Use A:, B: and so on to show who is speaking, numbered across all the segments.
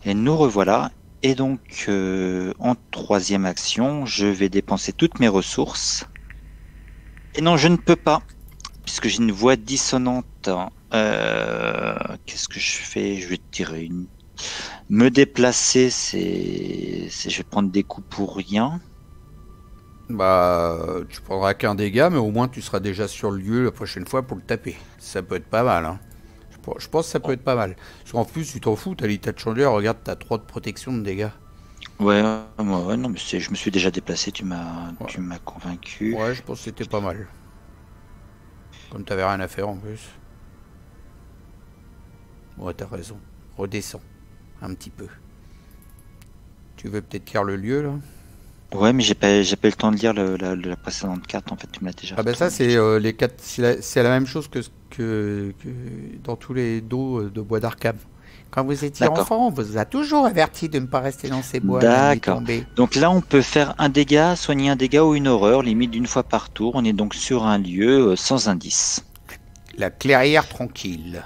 A: Et nous revoilà. Et donc, en troisième action, je vais dépenser toutes mes ressources. Et non, je ne peux pas, puisque j'ai une voix dissonante. Qu'est-ce que je fais? Je vais tirer une. Me déplacer, je vais prendre des coups pour rien.
B: Bah, tu prendras qu'un dégât, mais au moins tu seras déjà sur le lieu la prochaine fois pour le taper. Ça peut être pas mal, hein. Je pense que ça peut être pas mal. Parce qu'en plus, tu t'en fous, t'as l'état de chandelier, regarde, t'as 3 de protection de dégâts.
A: Ouais, ouais, non, mais je me suis déjà déplacé,
B: Ouais,
A: tu m'as convaincu.
B: ouais, je pense que c'était pas mal. Comme t'avais rien à faire en plus. Ouais, t'as raison. Redescends. Un petit peu. Tu veux peut-être faire le lieu, là?
A: Ouais, mais j'ai pas eu le temps de lire la précédente carte. En fait, tu me l'as déjà
B: Ah ben ça,
A: retourné.
B: c'est les 4... C'est la même chose que dans tous les dos de bois d'Arkham. Quand vous étiez
A: D'accord,
B: enfant, on vous a toujours averti de ne pas rester dans ces bois la nuit
A: d'accord.
B: tombée.
A: Donc là, on peut faire un dégât, soigner un dégât ou une horreur, limite d'une fois par tour. On est donc sur un lieu sans indice.
B: La clairière tranquille.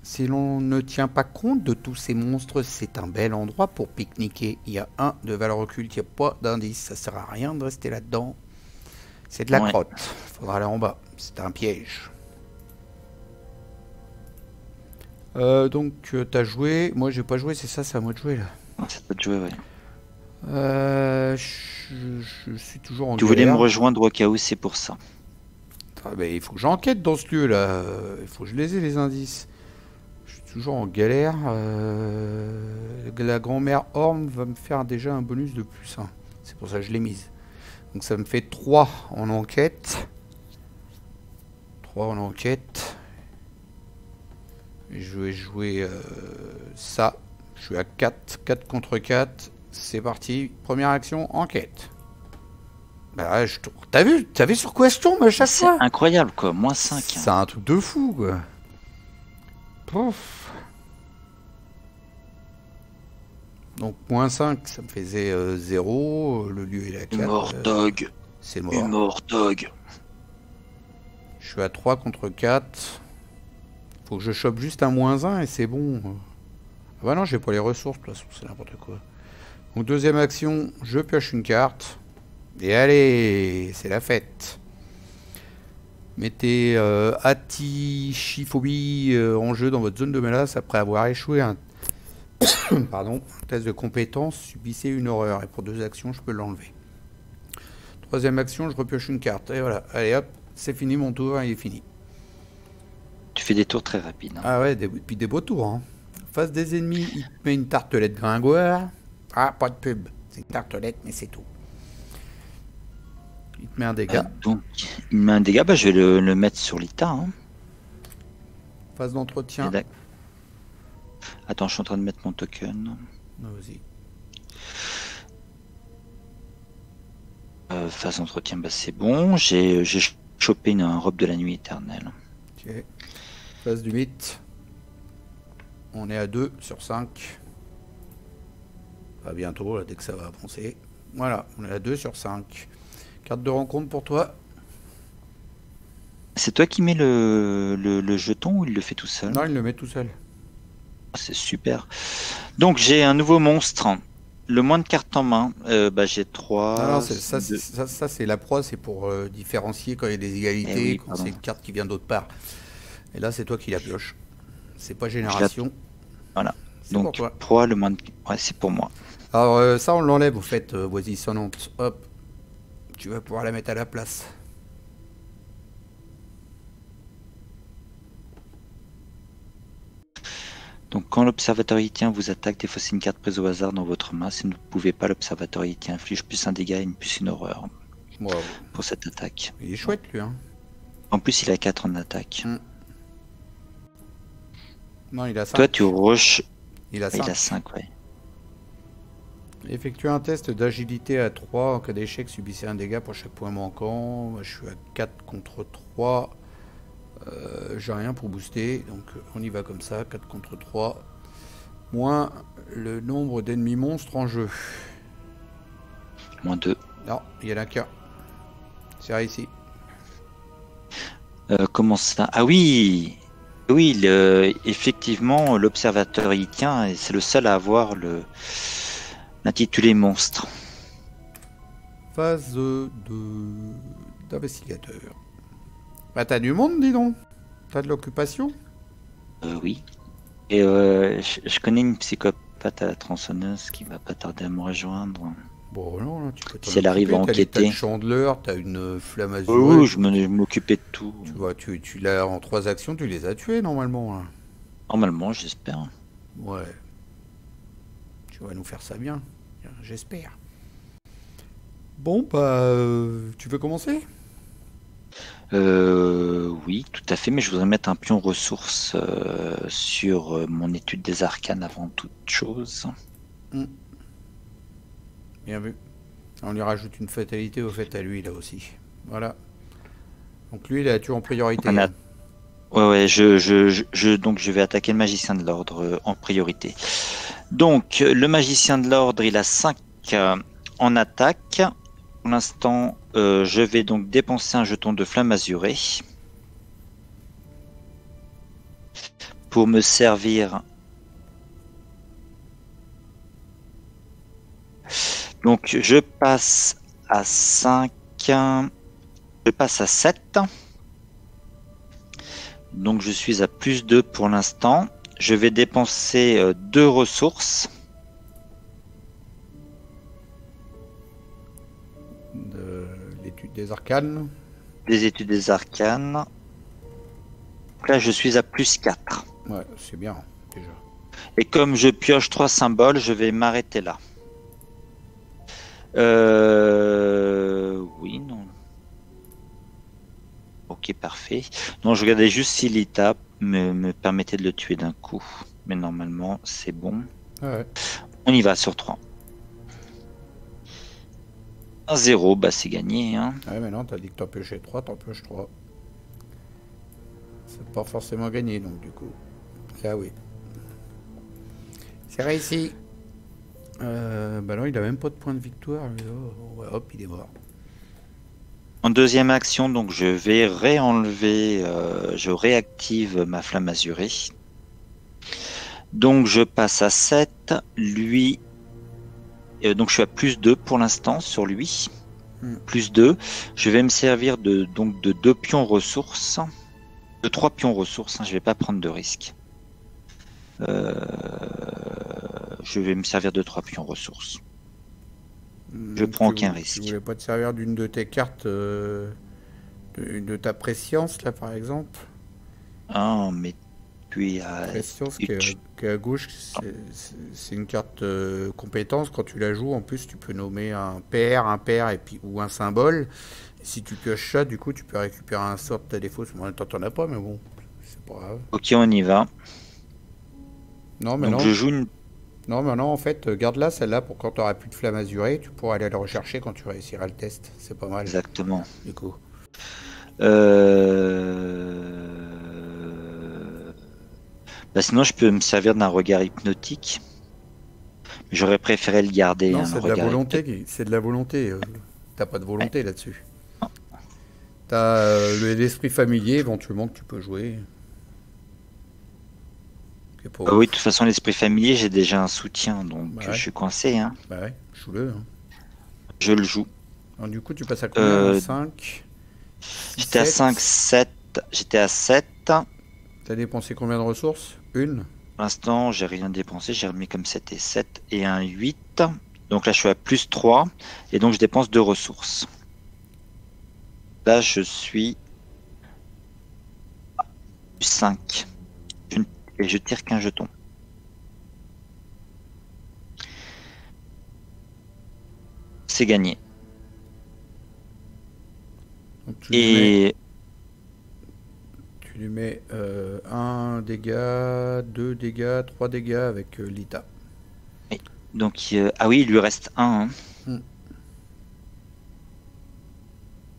B: Si l'on ne tient pas compte de tous ces monstres, c'est un bel endroit pour pique-niquer. Il y a un de valeur occulte, il n'y a pas d'indice. Ça sert à rien de rester là-dedans. C'est de la
A: Ouais,
B: crotte. Faudra aller en bas. C'est un piège. Donc, t'as joué. Moi, j'ai pas joué, c'est ça, c'est à moi de jouer là.
A: ça peut te jouer, ouais.
B: Je suis toujours en
A: Tu voulais me
B: galère.
A: rejoindre au cas où, c'est pour ça.
B: Ah, ben, il faut que j'enquête dans ce lieu là. Il faut que je les ai les indices. Je suis toujours en galère. La grand-mère Orme va me faire déjà un bonus de plus 1. C'est pour ça que je l'ai mise. Donc ça me fait 3 en enquête. 3 en enquête. Je vais jouer ça. Je suis à 4. 4 contre 4. C'est parti. Première action, enquête. Bah, t'as vu sur quoi je tombe à chaque
A: C'est
B: fois?
A: incroyable, quoi. Moins 5.
B: C'est un truc de fou, quoi. Pouf. Donc, moins 5, ça me faisait 0. Le lieu est à 4.
A: Mordog.
B: C'est mort.
A: Mordog.
B: Je suis à 3 contre 4. Faut que je chope juste un moins 1 et c'est bon. Ah bah non, j'ai pas les ressources, de toute façon, c'est n'importe quoi. Donc, deuxième action, je pioche une carte. Et allez, c'est la fête. Mettez Atichiphobie en jeu dans votre zone de menace après avoir échoué un pardon, test de compétence, subissez une horreur. Et pour 2 actions, je peux l'enlever. Troisième action, je repioche une carte. Et voilà, allez hop, c'est fini, mon tour, il est fini.
A: Tu fais des tours très rapides, hein.
B: Ah ouais, puis des beaux tours. Hein. Face des ennemis, il te met une tartelette gringoire. Ah, pas de pub. C'est une tartelette, mais c'est tout. Il te met un dégât.
A: Donc, il met un dégât, bah, je vais le mettre sur l'ITA, hein.
B: Phase d'entretien.
A: Attends, je suis en train de mettre mon token.
B: Vas-y.
A: Phase d'entretien, bah, c'est bon. J'ai chopé un robe de la nuit éternelle.
B: Ok. Phase du mythe. On est à 2 sur 5. Pas bientôt, là, dès que ça va avancer. Voilà, on est à 2 sur 5. Carte de rencontre pour toi.
A: C'est toi qui mets le jeton ou il le fait tout seul?
B: Non, il le met tout seul.
A: C'est super. Donc, j'ai un nouveau monstre. Le moins de cartes en main, bah, j'ai 3.
B: Non, non, ça c'est la proie, c'est pour différencier quand il y a des égalités,
A: Oui,
B: quand
A: pardon.
B: c'est une carte qui vient d'autre part. Et là, c'est toi qui la pioche. C'est pas génération.
A: Voilà.
B: C'est pour
A: Donc,
B: toi.
A: proie, le moins de. Ouais, c'est pour moi.
B: Alors, ça, on l'enlève, au fait, voisine sonnante. Hop. Tu vas pouvoir la mettre à la place.
A: Donc, quand l'observateur Ytien vous attaque, défaussez une carte prise au hasard dans votre main. Si vous ne pouvez pas, l'observateur Ytien inflige plus un dégât et plus une horreur
B: Wow.
A: pour cette attaque.
B: Il est chouette, lui, hein.
A: En plus, il a 4 en attaque.
B: Non, il a 5.
A: Toi, tu rush.
B: Il a
A: Il
B: 5.
A: a 5, ouais.
B: Effectuez un test d'agilité à 3. En cas d'échec, subissez un dégât pour chaque point manquant. Moi, je suis à 4 contre 3. J'ai rien pour booster. Donc, on y va comme ça. 4 contre 3. Moins le nombre d'ennemis monstres en jeu.
A: Moins 2.
B: Non, il y en a qu'un. C'est ici.
A: Comment ça? Ah oui! Oui, effectivement, l'observateur y tient et c'est le seul à avoir l'intitulé monstre.
B: Phase d'investigateur. Bah t'as du monde, dis donc. T'as de l'occupation.
A: Oui. Et je connais une psychopathe à la tronçonneuse qui va pas tarder à me rejoindre.
B: Bon, non, là, tu peux t'en
A: Si elle arrive à
B: occuper. T'as le
A: enquêter.
B: chandeleur, t'as une flamme azurée.
A: Oui, je m'occupais de tout.
B: Tu vois, tu l'as en 3 actions, tu les as tués normalement, là.
A: Normalement, j'espère.
B: Ouais. Tu vas nous faire ça bien. J'espère. Bon, bah, tu veux commencer?
A: Oui, tout à fait, mais je voudrais mettre un pion ressources sur mon étude des arcanes avant toute chose.
B: Bien vu. On lui rajoute une fatalité au fait à lui, là aussi. Voilà. Donc lui, il a tué en priorité.
A: On a-
B: Hein.
A: Ouais, donc je vais attaquer le magicien de l'ordre en priorité. Donc, le magicien de l'ordre, il a 5 en attaque. Pour l'instant, je vais donc dépenser un jeton de flamme azurée pour me servir. Donc, je passe à 5. Je passe à 7. Donc, je suis à plus 2 pour l'instant. Je vais dépenser 2 ressources.
B: De l'étude des arcanes.
A: Des études des arcanes. Donc là, je suis à plus 4.
B: Ouais, c'est bien, déjà.
A: Et comme je pioche 3 symboles, je vais m'arrêter là. Oui, non. Ok, parfait. Non, je regardais juste si l'étape me permettait de le tuer d'un coup. Mais normalement, c'est bon.
B: Ouais.
A: On y va sur 3. 1-0, bah c'est gagné. Hein.
B: Ouais, mais non, t'as dit que t'en piochais 3, t'en pioches 3. C'est pas forcément gagné, donc du coup. Là, oui. C'est réussi. Bah non, il a même pas de point de victoire. Lui. Oh, ouais, hop, il est mort.
A: En deuxième action, donc je vais réenlever, je réactive ma flamme azurée. Donc je passe à 7. Lui, donc je suis à plus 2 pour l'instant sur lui. Plus 2. Je vais me servir de 2 pions ressources. De 3 pions ressources, hein, je vais pas prendre de risque. Je vais me servir de 3 pions ressources. Je prends aucun risque.
B: Tu voulais pas te servir d'une de tes cartes de ta préscience, là, par exemple?
A: Ah, mais puis
B: Préscience qui est à gauche, c'est une carte compétence. Quand tu la joues, en plus, tu peux nommer un pair, et puis, ou un symbole. Et si tu pioches ça, du coup, tu peux récupérer un sort de ta défaut. Bon, t'en as pas, mais bon, c'est pas grave.
A: Ok, on y va.
B: Non, mais
A: donc
B: non.
A: Je joue une...
B: Non, mais non, en fait, garde-la, celle-là, pour quand tu n'auras plus de flamme azurée, tu pourras aller la rechercher quand tu réussiras le test. C'est pas mal.
A: Exactement.
B: Du coup.
A: Bah sinon, je peux me servir d'un regard hypnotique. J'aurais préféré le garder.
B: Non,
A: Hein,
B: c'est de la volonté. C'est de la volonté. T'as pas de volonté là-dessus. T'as l'esprit familier, éventuellement, que tu peux jouer.
A: Oui, de toute façon, l'esprit familier, j'ai déjà un soutien, donc
B: bah ouais.
A: je suis coincé. Hein.
B: Bah ouais, joue-le. Hein.
A: Je le joue.
B: Alors, du coup, tu passes à combien 5
A: J'étais à 5, 7. J'étais à 7.
B: T'as dépensé combien de ressources? Une.
A: Pour l'instant, j'ai rien dépensé. J'ai remis comme 7 et 7 et un 8. Donc là, je suis à plus 3. Et donc, je dépense 2 ressources. Là, je suis à plus 5. Et je tire qu'un jeton. C'est gagné.
B: Donc,
A: et
B: tu lui mets 1 dégât, 2 dégâts, 3 dégâts avec l'ITA.
A: Donc, ah oui, il lui reste 1. Hein.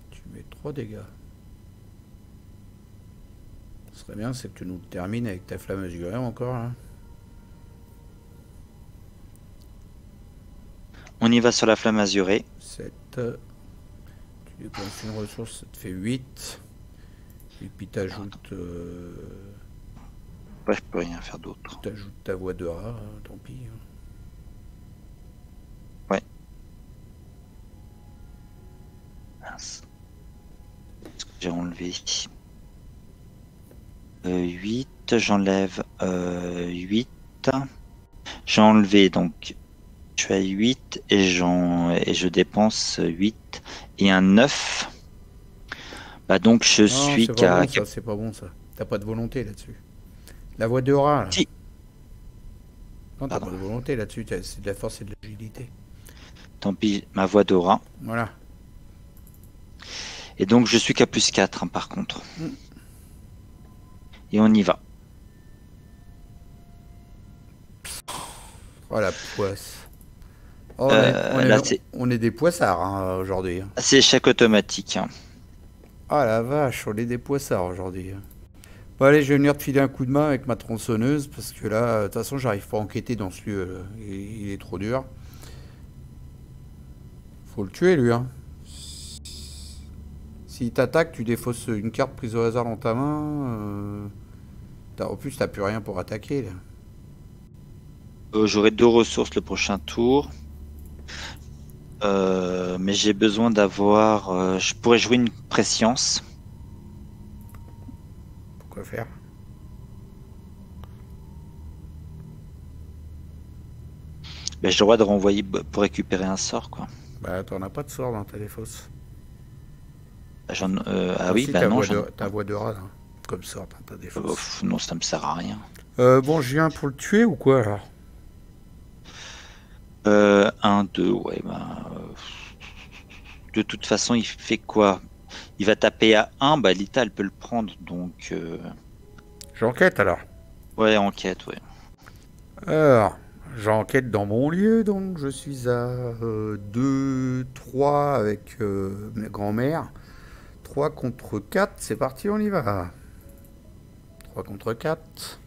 B: Tu mets 3 dégâts. Ce serait bien, c'est que tu nous termines avec ta flamme azurée encore. Hein.
A: On y va sur la flamme azurée.
B: 7. Tu dépenses une ressource, ça te fait 8. Et puis t'ajoutes
A: Ouais, je peux rien faire d'autre.
B: T'ajoutes ta voix de rat, tant pis.
A: Ouais. Mince. Qu'est-ce que j'ai enlevé? 8, j'enlève 8. J'ai enlevé donc je suis à 8 et je dépense 8 et un 9. Bah donc je
B: Non,
A: suis
B: c'est pas
A: qu'à
B: bon ça, c'est pas bon ça. T'as pas de volonté là-dessus. La voix de rat, là.
A: si,
B: Non, t'as
A: pardon.
B: pas de volonté là-dessus, c'est de la force et de l'agilité.
A: Tant pis, ma voix d'aura.
B: Voilà.
A: Et donc je suis qu'à plus 4 hein, par contre.
B: Mm.
A: Et on y va.
B: Oh la poisse. Oh,
A: Là
B: on est des poissards hein, aujourd'hui.
A: c'est échec automatique. Hein.
B: Ah la vache, on est des poissards aujourd'hui. Bon allez, je vais venir te filer un coup de main avec ma tronçonneuse parce que là, de toute façon, j'arrive pas à enquêter dans ce lieu. Là. Il est trop dur. Faut le tuer lui. Hein. S'il t'attaque, tu défausses une carte prise au hasard dans ta main. En plus, t'as plus rien pour attaquer. Là.
A: J'aurai 2 ressources le prochain tour. Mais j'ai besoin d'avoir. Je pourrais jouer une préscience.
B: Pourquoi faire?
A: Ben, j'ai le droit de renvoyer pour récupérer un sort, quoi.
B: Bah, t'en as pas de sort dans ta défausse.
A: Ah oui,
B: si,
A: bah non,
B: ta voix de rat, là, comme sort dans ta défausse.
A: non, ça me sert à rien.
B: Bon, je viens pour le tuer ou quoi alors?
A: 1, 2, ouais, bah. De toute façon, il fait quoi? Il va taper à 1, bah Lita, elle peut le prendre, donc.
B: J'enquête alors.
A: Ouais, enquête, ouais.
B: Alors, j'enquête dans mon lieu, donc je suis à 2, 3 avec ma grand-mère. 3 contre 4, c'est parti, on y va. 3 contre 4.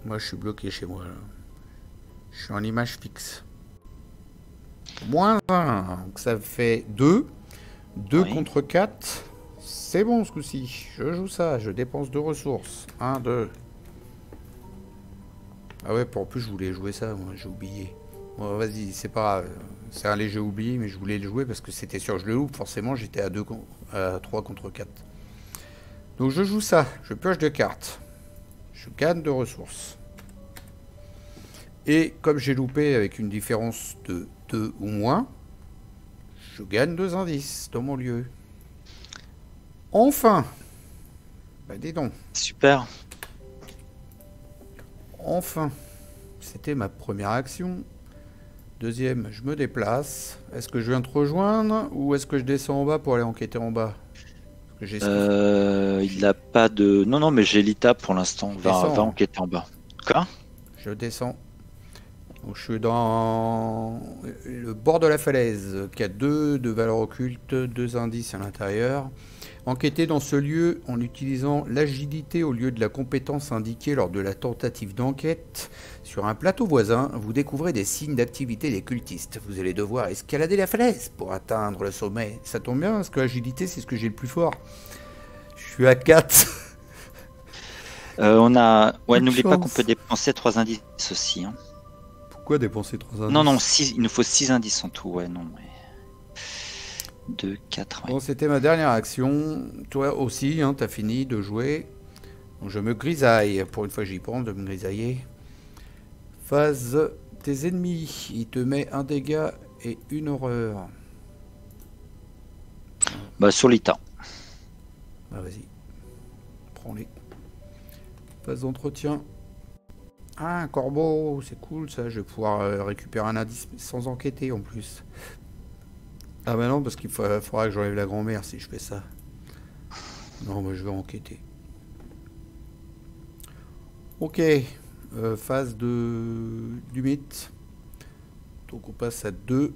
B: Moi, je suis bloqué chez moi. Là. Je suis en image fixe. Moins 1, donc ça fait 2. 2
A: Oui.
B: contre 4. C'est bon ce coup-ci. Je joue ça, je dépense 2 ressources. 1, 2. Ah ouais, en plus je voulais jouer ça, moi j'ai oublié. Bon, vas-y, c'est pas grave. C'est un léger oubli, mais je voulais le jouer parce que c'était sûr que je le loupe. Forcément, j'étais à 3 contre 4. Donc je joue ça, je pioche 2 cartes. Je gagne 2 ressources. Et comme j'ai loupé avec une différence de 2 ou moins, je gagne 2 indices dans mon lieu. Enfin! Bah dis donc.
A: Super.
B: Enfin. C'était ma première action. Deuxième, je me déplace. Est-ce que je viens te rejoindre ou est-ce que je descends en bas pour aller enquêter en bas? Parce que
A: Il n'a pas de. Non, non, mais j'ai Lita pour l'instant. Va enquêter en bas. Quoi?
B: Je descends. Donc, je suis dans le bord de la falaise, qui a 2 de valeur occulte, 2 indices à l'intérieur. Enquêtez dans ce lieu en utilisant l'agilité au lieu de la compétence indiquée lors de la tentative d'enquête. Sur un plateau voisin, vous découvrez des signes d'activité des cultistes. Vous allez devoir escalader la falaise pour atteindre le sommet. Ça tombe bien, parce que l'agilité, c'est ce que j'ai le plus fort. Je suis à 4.
A: On a. Ouais, n'oublie pas qu'on peut dépenser 3 indices aussi. Hein.
B: Pourquoi dépenser 3 indices?
A: Non, non, 6, il nous faut 6 indices en tout. Ouais, non, mais. 2, 4. Ouais.
B: Bon, c'était ma dernière action. Toi aussi, hein, t'as fini de jouer. Donc, je me grisaille. Pour une fois, j'y pense de me grisailler. Phase tes ennemis. Il te met un dégât et une horreur.
A: Bah, sur Lita.
B: Bah, vas-y. Prends-les. Phase d'entretien. Ah, un corbeau. C'est cool ça. Je vais pouvoir récupérer un indice sans enquêter en plus. Ah bah non, parce qu'il faudra que j'enlève la grand-mère si je fais ça. Non, moi je vais enquêter. Ok, phase du mythe. Donc on passe à 2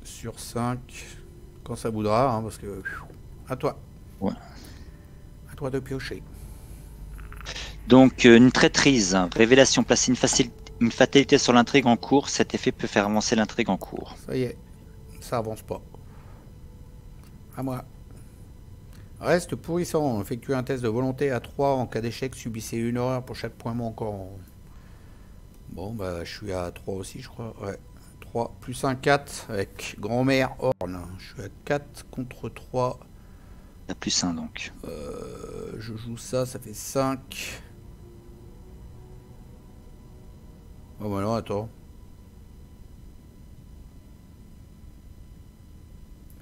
B: sur 5 quand ça voudra, hein, parce que... À toi.
A: Ouais.
B: À toi de piocher.
A: Donc, une traîtrise. Révélation. Placer une fatalité sur l'intrigue en cours. Cet effet peut faire avancer l'intrigue en cours.
B: Ça y est, ça avance pas. À moi. Reste pourrissant. Effectuez un test de volonté à 3. En cas d'échec, subissez une horreur pour chaque point manquant. Bon, bah, je suis à 3 aussi, je crois. Ouais. 3 plus un 4 avec grand-mère Horn. Je suis à 4 contre 3.
A: La plus 1 donc.
B: Je joue ça, ça fait 5. Oh bah non, attends.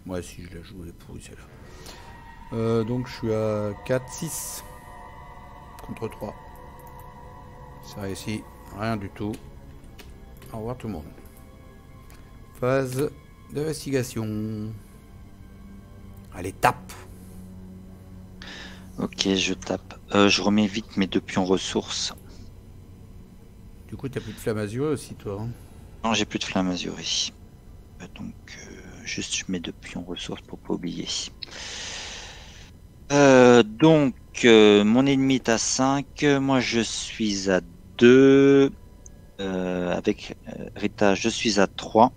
B: Ouais, si je la joue, elle est pourrie celle-là. Donc je suis à 4, 6 contre 3. Ça réussit, rien du tout. Au revoir tout le monde. Phase d'investigation. Allez, tape.
A: Ok, je tape. Je remets vite mes 2 pions ressources.
B: Du coup, t'as plus de flamme azurée aussi, toi. Hein.
A: Non, j'ai plus de flamme azurée. Donc, juste mes 2 pions ressources pour pas oublier. Donc, mon ennemi est à 5. Moi, je suis à 2. Avec Rita, je suis à 3.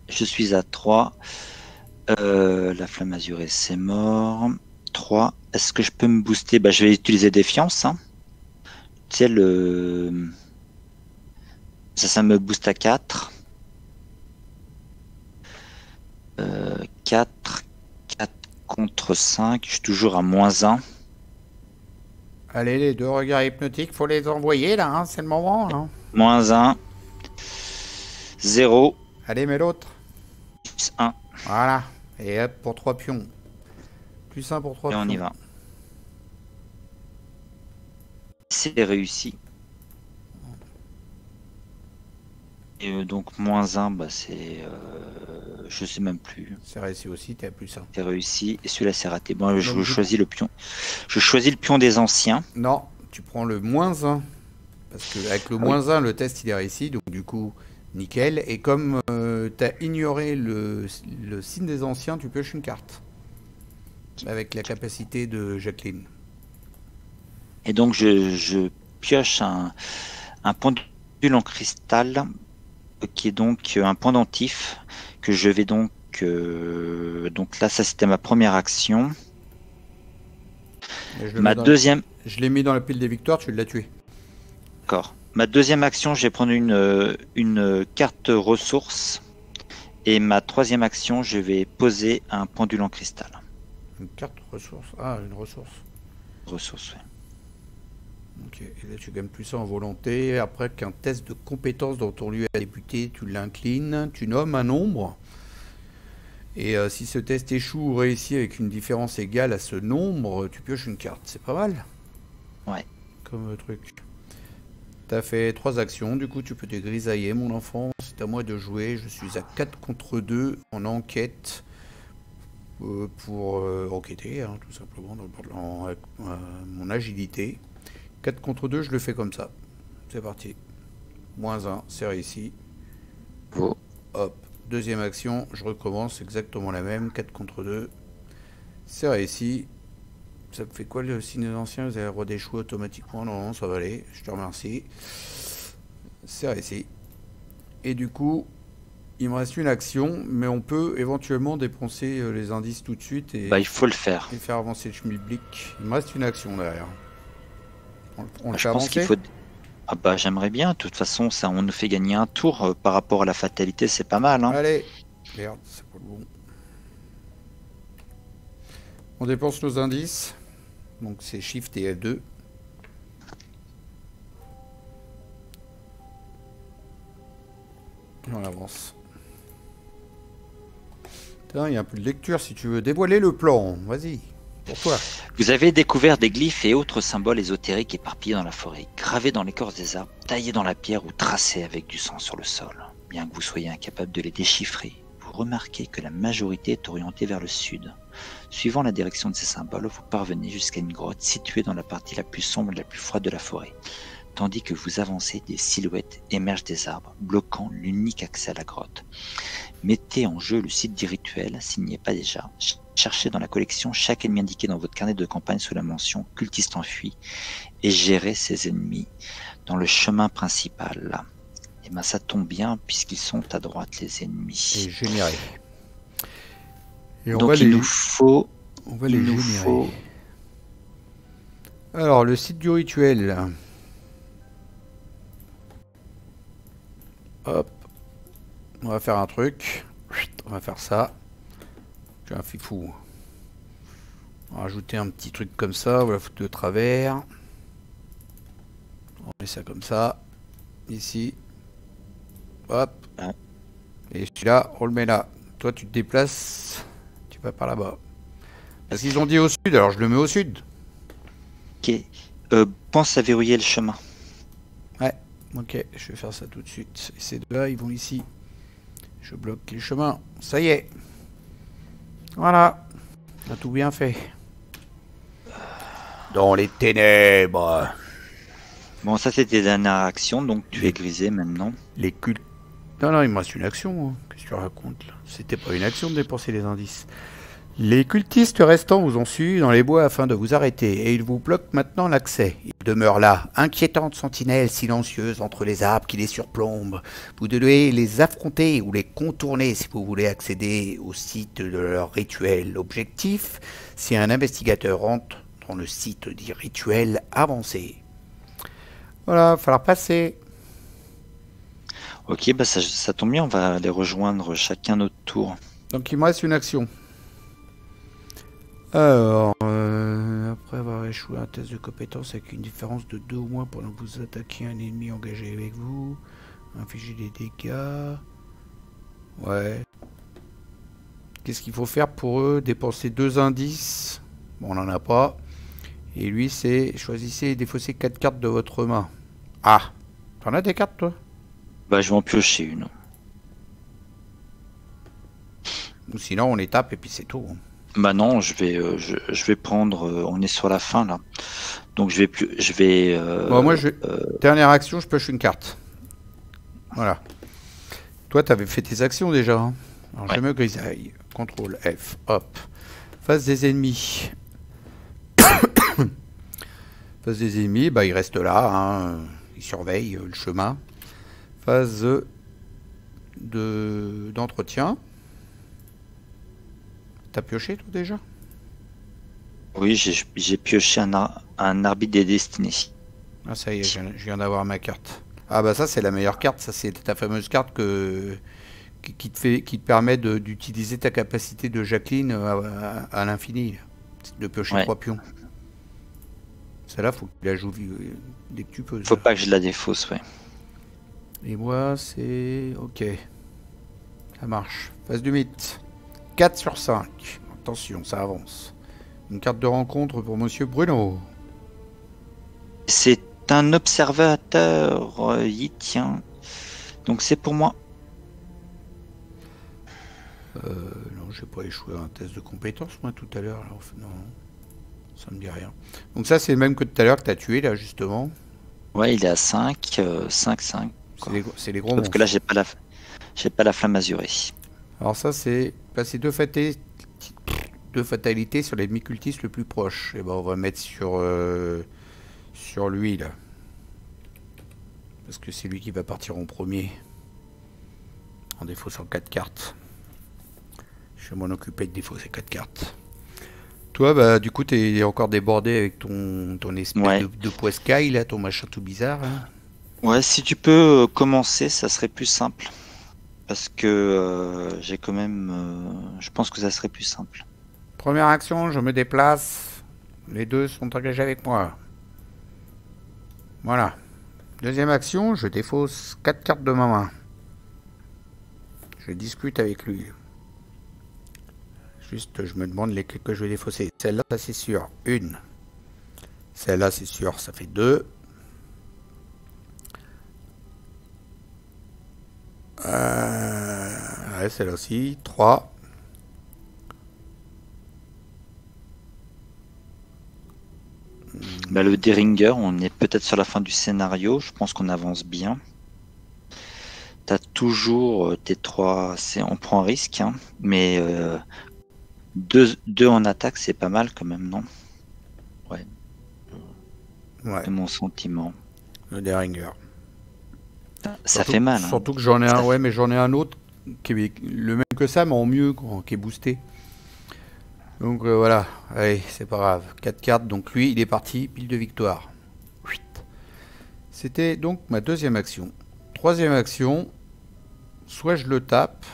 A: Je suis à 3. La flamme azurée, c'est mort. 3. Est-ce que je peux me booster? Bah, je vais utiliser Défiance. Hein. Tu sais, ça me booste à 4. 4. 4 contre 5. Je suis toujours à -1.
B: Allez, les 2 regards hypnotiques, faut les envoyer là, hein, c'est le moment. Hein.
A: -1. 0.
B: Allez, mets l'autre.
A: Plus 1.
B: Voilà. Et hop, pour 3 pions. Plus 1 pour 3
A: Et
B: pions.
A: on y va. C'est réussi. Et donc -1, bah c'est... je sais même plus.
B: C'est réussi aussi, t'es à plus 1.
A: C'est réussi. Et celui-là, c'est raté. Bon, je
B: Donc,
A: choisis le pion. Je choisis le pion des anciens.
B: Non, tu prends le -1. Parce que avec le -1, le test il est réussi. Donc du coup, nickel. Et comme t'as ignoré le signe des anciens, tu pioches une carte. Avec la capacité de Jacqueline.
A: Et donc, je pioche un pendule en cristal, qui est donc un pendentif, que je vais donc... donc là, ça, c'était ma première action. Ma deuxième...
B: Je l'ai mis dans la pile des victoires, tu l'as tué.
A: D'accord. Ma deuxième action, je vais prendre une carte ressource. Et ma troisième action, je vais poser un pendule en cristal.
B: Une carte ressource. Ah, une ressource.
A: Ressource, oui.
B: Ok, et là tu gagnes plus 1 en volonté. Après qu'un test de compétence dont ton lieu a débuté, tu l'inclines, tu nommes un nombre. Et si ce test échoue ou réussit avec une différence égale à ce nombre, tu pioches une carte. C'est pas mal.
A: Ouais.
B: Comme truc. T'as fait 3 actions, du coup tu peux te grisailler mon enfant. C'est à moi de jouer. Je suis à 4 contre 2 en enquête. Pour enquêter, hein, tout simplement, avec mon agilité. 4 contre 2, je le fais comme ça. C'est parti. -1, c'est réussi.
A: Oh.
B: Hop. Deuxième action, je recommence exactement la même. 4 contre 2. C'est réussi. Ça me fait quoi le signe des anciens? Vous avez redéchoué automatiquement? Non, ça va aller. Je te remercie. C'est réussi. Et du coup, il me reste une action, mais on peut éventuellement dépenser les indices tout de suite et,
A: Bah, il faut le faire.
B: et faire avancer le schmilblick. Il me reste une action derrière. On le fait
A: Je pense qu'il
B: avancer.
A: faut... Ah bah j'aimerais bien. De toute façon, ça, on nous fait gagner un tour par rapport à la fatalité, c'est pas mal. Hein.
B: Allez. Merde, c'est pas le bon. On dépense nos indices. Donc c'est Shift et F2. Et on avance. Putain, il y a un peu de lecture si tu veux dévoiler le plan. Vas-y. Pour toi.
A: Vous avez découvert des glyphes et autres symboles ésotériques éparpillés dans la forêt, gravés dans l'écorce des arbres, taillés dans la pierre ou tracés avec du sang sur le sol. Bien que vous soyez incapable de les déchiffrer, vous remarquez que la majorité est orientée vers le sud. Suivant la direction de ces symboles, vous parvenez jusqu'à une grotte située dans la partie la plus sombre et la plus froide de la forêt. Tandis que vous avancez, des silhouettes émergent des arbres, bloquant l'unique accès à la grotte. Mettez en jeu le site du rituel s'il n'y est pas déjà. Cherchez dans la collection chaque ennemi indiqué dans votre carnet de campagne sous la mention cultiste enfui et gérez ses ennemis dans le chemin principal. Et ben ça tombe bien puisqu'ils sont à droite les ennemis.
B: Et généré. Et
A: donc il nous faut
B: On va
A: il
B: les
A: nous
B: générer.
A: faut...
B: Alors, le site du rituel. Hop. On va faire un truc. On va faire ça. J'ai un fifou. On va rajouter un petit truc comme ça. On va la foutre de travers. On met ça comme ça. Ici. Hop.
A: Ah.
B: Et celui-là, on le met là. Toi, tu te déplaces. Tu vas par là-bas. Parce qu'ils ont dit au sud, alors je le mets au sud.
A: Ok. Pense à verrouiller le chemin.
B: Ouais. Ok, je vais faire ça tout de suite. Et ces deux-là, ils vont ici. Je bloque les chemins. Ça y est. Voilà. On a tout bien fait. Dans les ténèbres.
A: Bon, ça c'était la dernière action, donc tu es grisé maintenant.
B: Les cultes. Non, non, il me reste une action. Hein. Qu'est-ce que tu racontes là? C'était pas une action de dépenser les indices. Les cultistes restants vous ont suivi dans les bois afin de vous arrêter, et ils vous bloquent maintenant l'accès. Ils demeurent là, inquiétantes sentinelles silencieuses entre les arbres qui les surplombent. Vous devez les affronter ou les contourner si vous voulez accéder au site de leur rituel. L'objectif, si un investigateur rentre dans le site du rituel avancé. Voilà, il va falloir passer.
A: Ok, bah ça tombe bien, on va les rejoindre chacun notre tour.
B: Donc il me reste une action. Alors, après avoir échoué un test de compétence avec une différence de 2 ou moins pendant que vous attaquez un ennemi engagé avec vous, infliger des dégâts. Ouais. Qu'est-ce qu'il faut faire pour eux? Dépenser 2 indices. Bon, on n'en a pas. Et lui, c'est choisissez et défaussez 4 cartes de votre main. Ah, t'en as des cartes, toi?
A: Bah, je vais en piocher une.
B: Ou sinon, on les tape et puis c'est tout.
A: Bah non, je vais prendre. On est sur la fin là, donc je vais.
B: Bon, moi, dernière action, je pioche une carte. Voilà. Toi, t'avais fait tes actions déjà. Hein. Alors,
A: ouais.
B: je me grisaille. CTRL F. Hop. Face des ennemis. Face des ennemis, bah, il reste là. Hein. Il surveille le chemin. Phase d'entretien. T'as pioché toi déjà?
A: Oui, j'ai pioché un arbitre des destinées.
B: Ah ça y est, je viens d'avoir ma carte. Ah bah ça c'est la meilleure carte, ça c'est ta fameuse carte qui te permet d'utiliser ta capacité de Jacqueline à l'infini. De piocher 3 pions. Celle-là, faut que tu la joues dès que tu peux.
A: Faut pas que je la défausse, ouais.
B: Et moi c'est... Ok. Ça marche. Phase du mythe. 4 sur 5. Attention, ça avance. Une carte de rencontre pour Monsieur Bruno.
A: C'est un observateur, y tient. Donc c'est pour moi.
B: Non, j'ai pas échoué à un test de compétence, moi, tout à l'heure. Non, ça me dit rien. Donc ça, c'est le même que tout à l'heure que tu as tué, là, justement.
A: Ouais, il est à 5, 5, 5.
B: C'est les gros
A: Sauf que là, j'ai pas la flamme azurée.
B: Alors ça, c'est passer 2 fatalités sur l'ennemi cultiste le plus proche. Et ben, on va mettre sur lui, là. Parce que c'est lui qui va partir en premier. En défaussant 4 cartes. Je vais m'en occuper de défausser 4 cartes. Toi, bah, du coup, t'es encore débordé avec ton espèce de poiscaille, là, ton machin tout bizarre. Hein.
A: Ouais, si tu peux commencer, ça serait plus simple. Parce que j'ai quand même... je pense que ça serait plus simple.
B: Première action, je me déplace. Les deux sont engagés avec moi. Voilà. Deuxième action, je défausse 4 cartes de ma main. Je discute avec lui. Juste, je me demande lesquelles que je vais défausser. Celle-là, ça c'est sûr. 1. Celle-là, c'est sûr, ça fait 2. Ouais, celle-là aussi. 3.
A: Bah, le Deringer, on est peut-être sur la fin du scénario. Je pense qu'on avance bien. T'as toujours tes 3... On prend un risque, hein, mais 2 en attaque, c'est pas mal quand même, non? Ouais.
B: Ouais.
A: C'est mon sentiment.
B: Le Deringer.
A: Ça fait mal.
B: Surtout que j'en ai un, ouais, mais j'en ai un autre qui est le même que ça, mais en mieux, qui est boosté. Donc voilà, allez, c'est pas grave. 4 cartes, donc lui, il est parti, pile de victoire. Chut. C'était donc ma deuxième action. Troisième action, soit je le tape.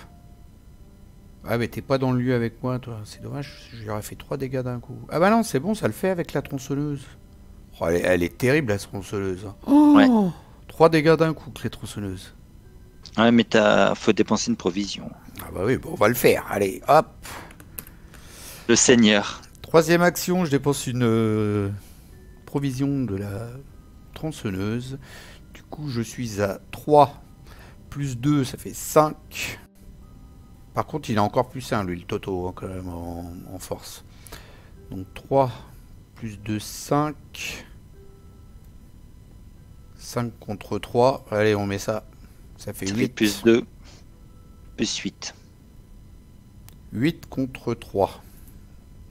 B: Ah mais t'es pas dans le lieu avec moi, toi. C'est dommage, j'aurais fait 3 dégâts d'un coup. Ah bah non, c'est bon, ça le fait avec la tronçonneuse. Oh, elle est terrible, la tronçonneuse.
A: Ouais.
B: Oh, 3 dégâts d'un coup, que les tronçonneuses.
A: Ouais, mais faut dépenser une provision.
B: Ah bah oui, bon, on va le faire. Allez, hop.
A: Le seigneur.
B: Troisième action, je dépense une provision de la tronçonneuse. Du coup, je suis à 3 plus 2, ça fait 5. Par contre, il a encore plus 1, lui, le Toto, hein, quand même, en force. Donc 3 plus 2, 5. 5 contre 3. Allez, on met ça. Ça fait 8.
A: Plus 2, plus 8.
B: 8 contre 3.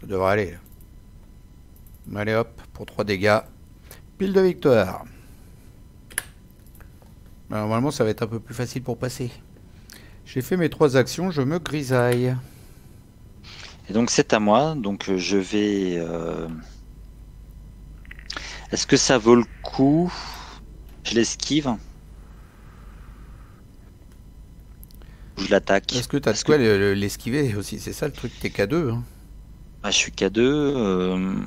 B: Ça devrait aller. Là. Allez hop, pour 3 dégâts. Pile de victoire. Alors, normalement, ça va être un peu plus facile pour passer. J'ai fait mes 3 actions, je me grisaille.
A: Et donc c'est à moi, donc je vais... Est-ce que ça vaut le coup? Je l'esquive? Je l'attaque?
B: Est-ce que t'as de quoi l'esquiver aussi? C'est ça le truc, t'es K2. Hein.
A: Ah, je suis K2,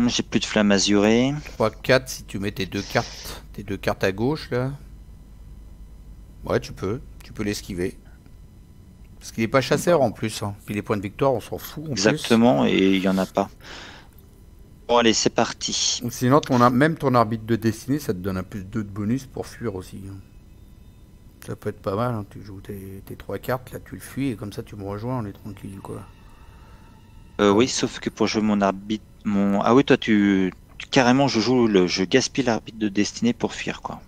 A: j'ai plus de flamme azurée.
B: 3, 4, si tu mets tes deux cartes à gauche là. Ouais, tu peux l'esquiver. Parce qu'il n'est pas chasseur en plus. Hein. Puis les points de victoire, on s'en fout en
A: Exactement,
B: plus.
A: et il n'y en a pas. Bon, allez, c'est parti.
B: Sinon, même ton arbitre de destinée, ça te donne un plus 2 de bonus pour fuir aussi. Hein. Ça peut être pas mal. Hein. Tu joues tes 3 cartes, là tu le fuis, et comme ça tu me rejoins, on est tranquille quoi.
A: Oui, sauf que pour jouer mon arbitre... Ah oui, toi, carrément, je gaspille l'arbitre de destinée pour fuir, quoi.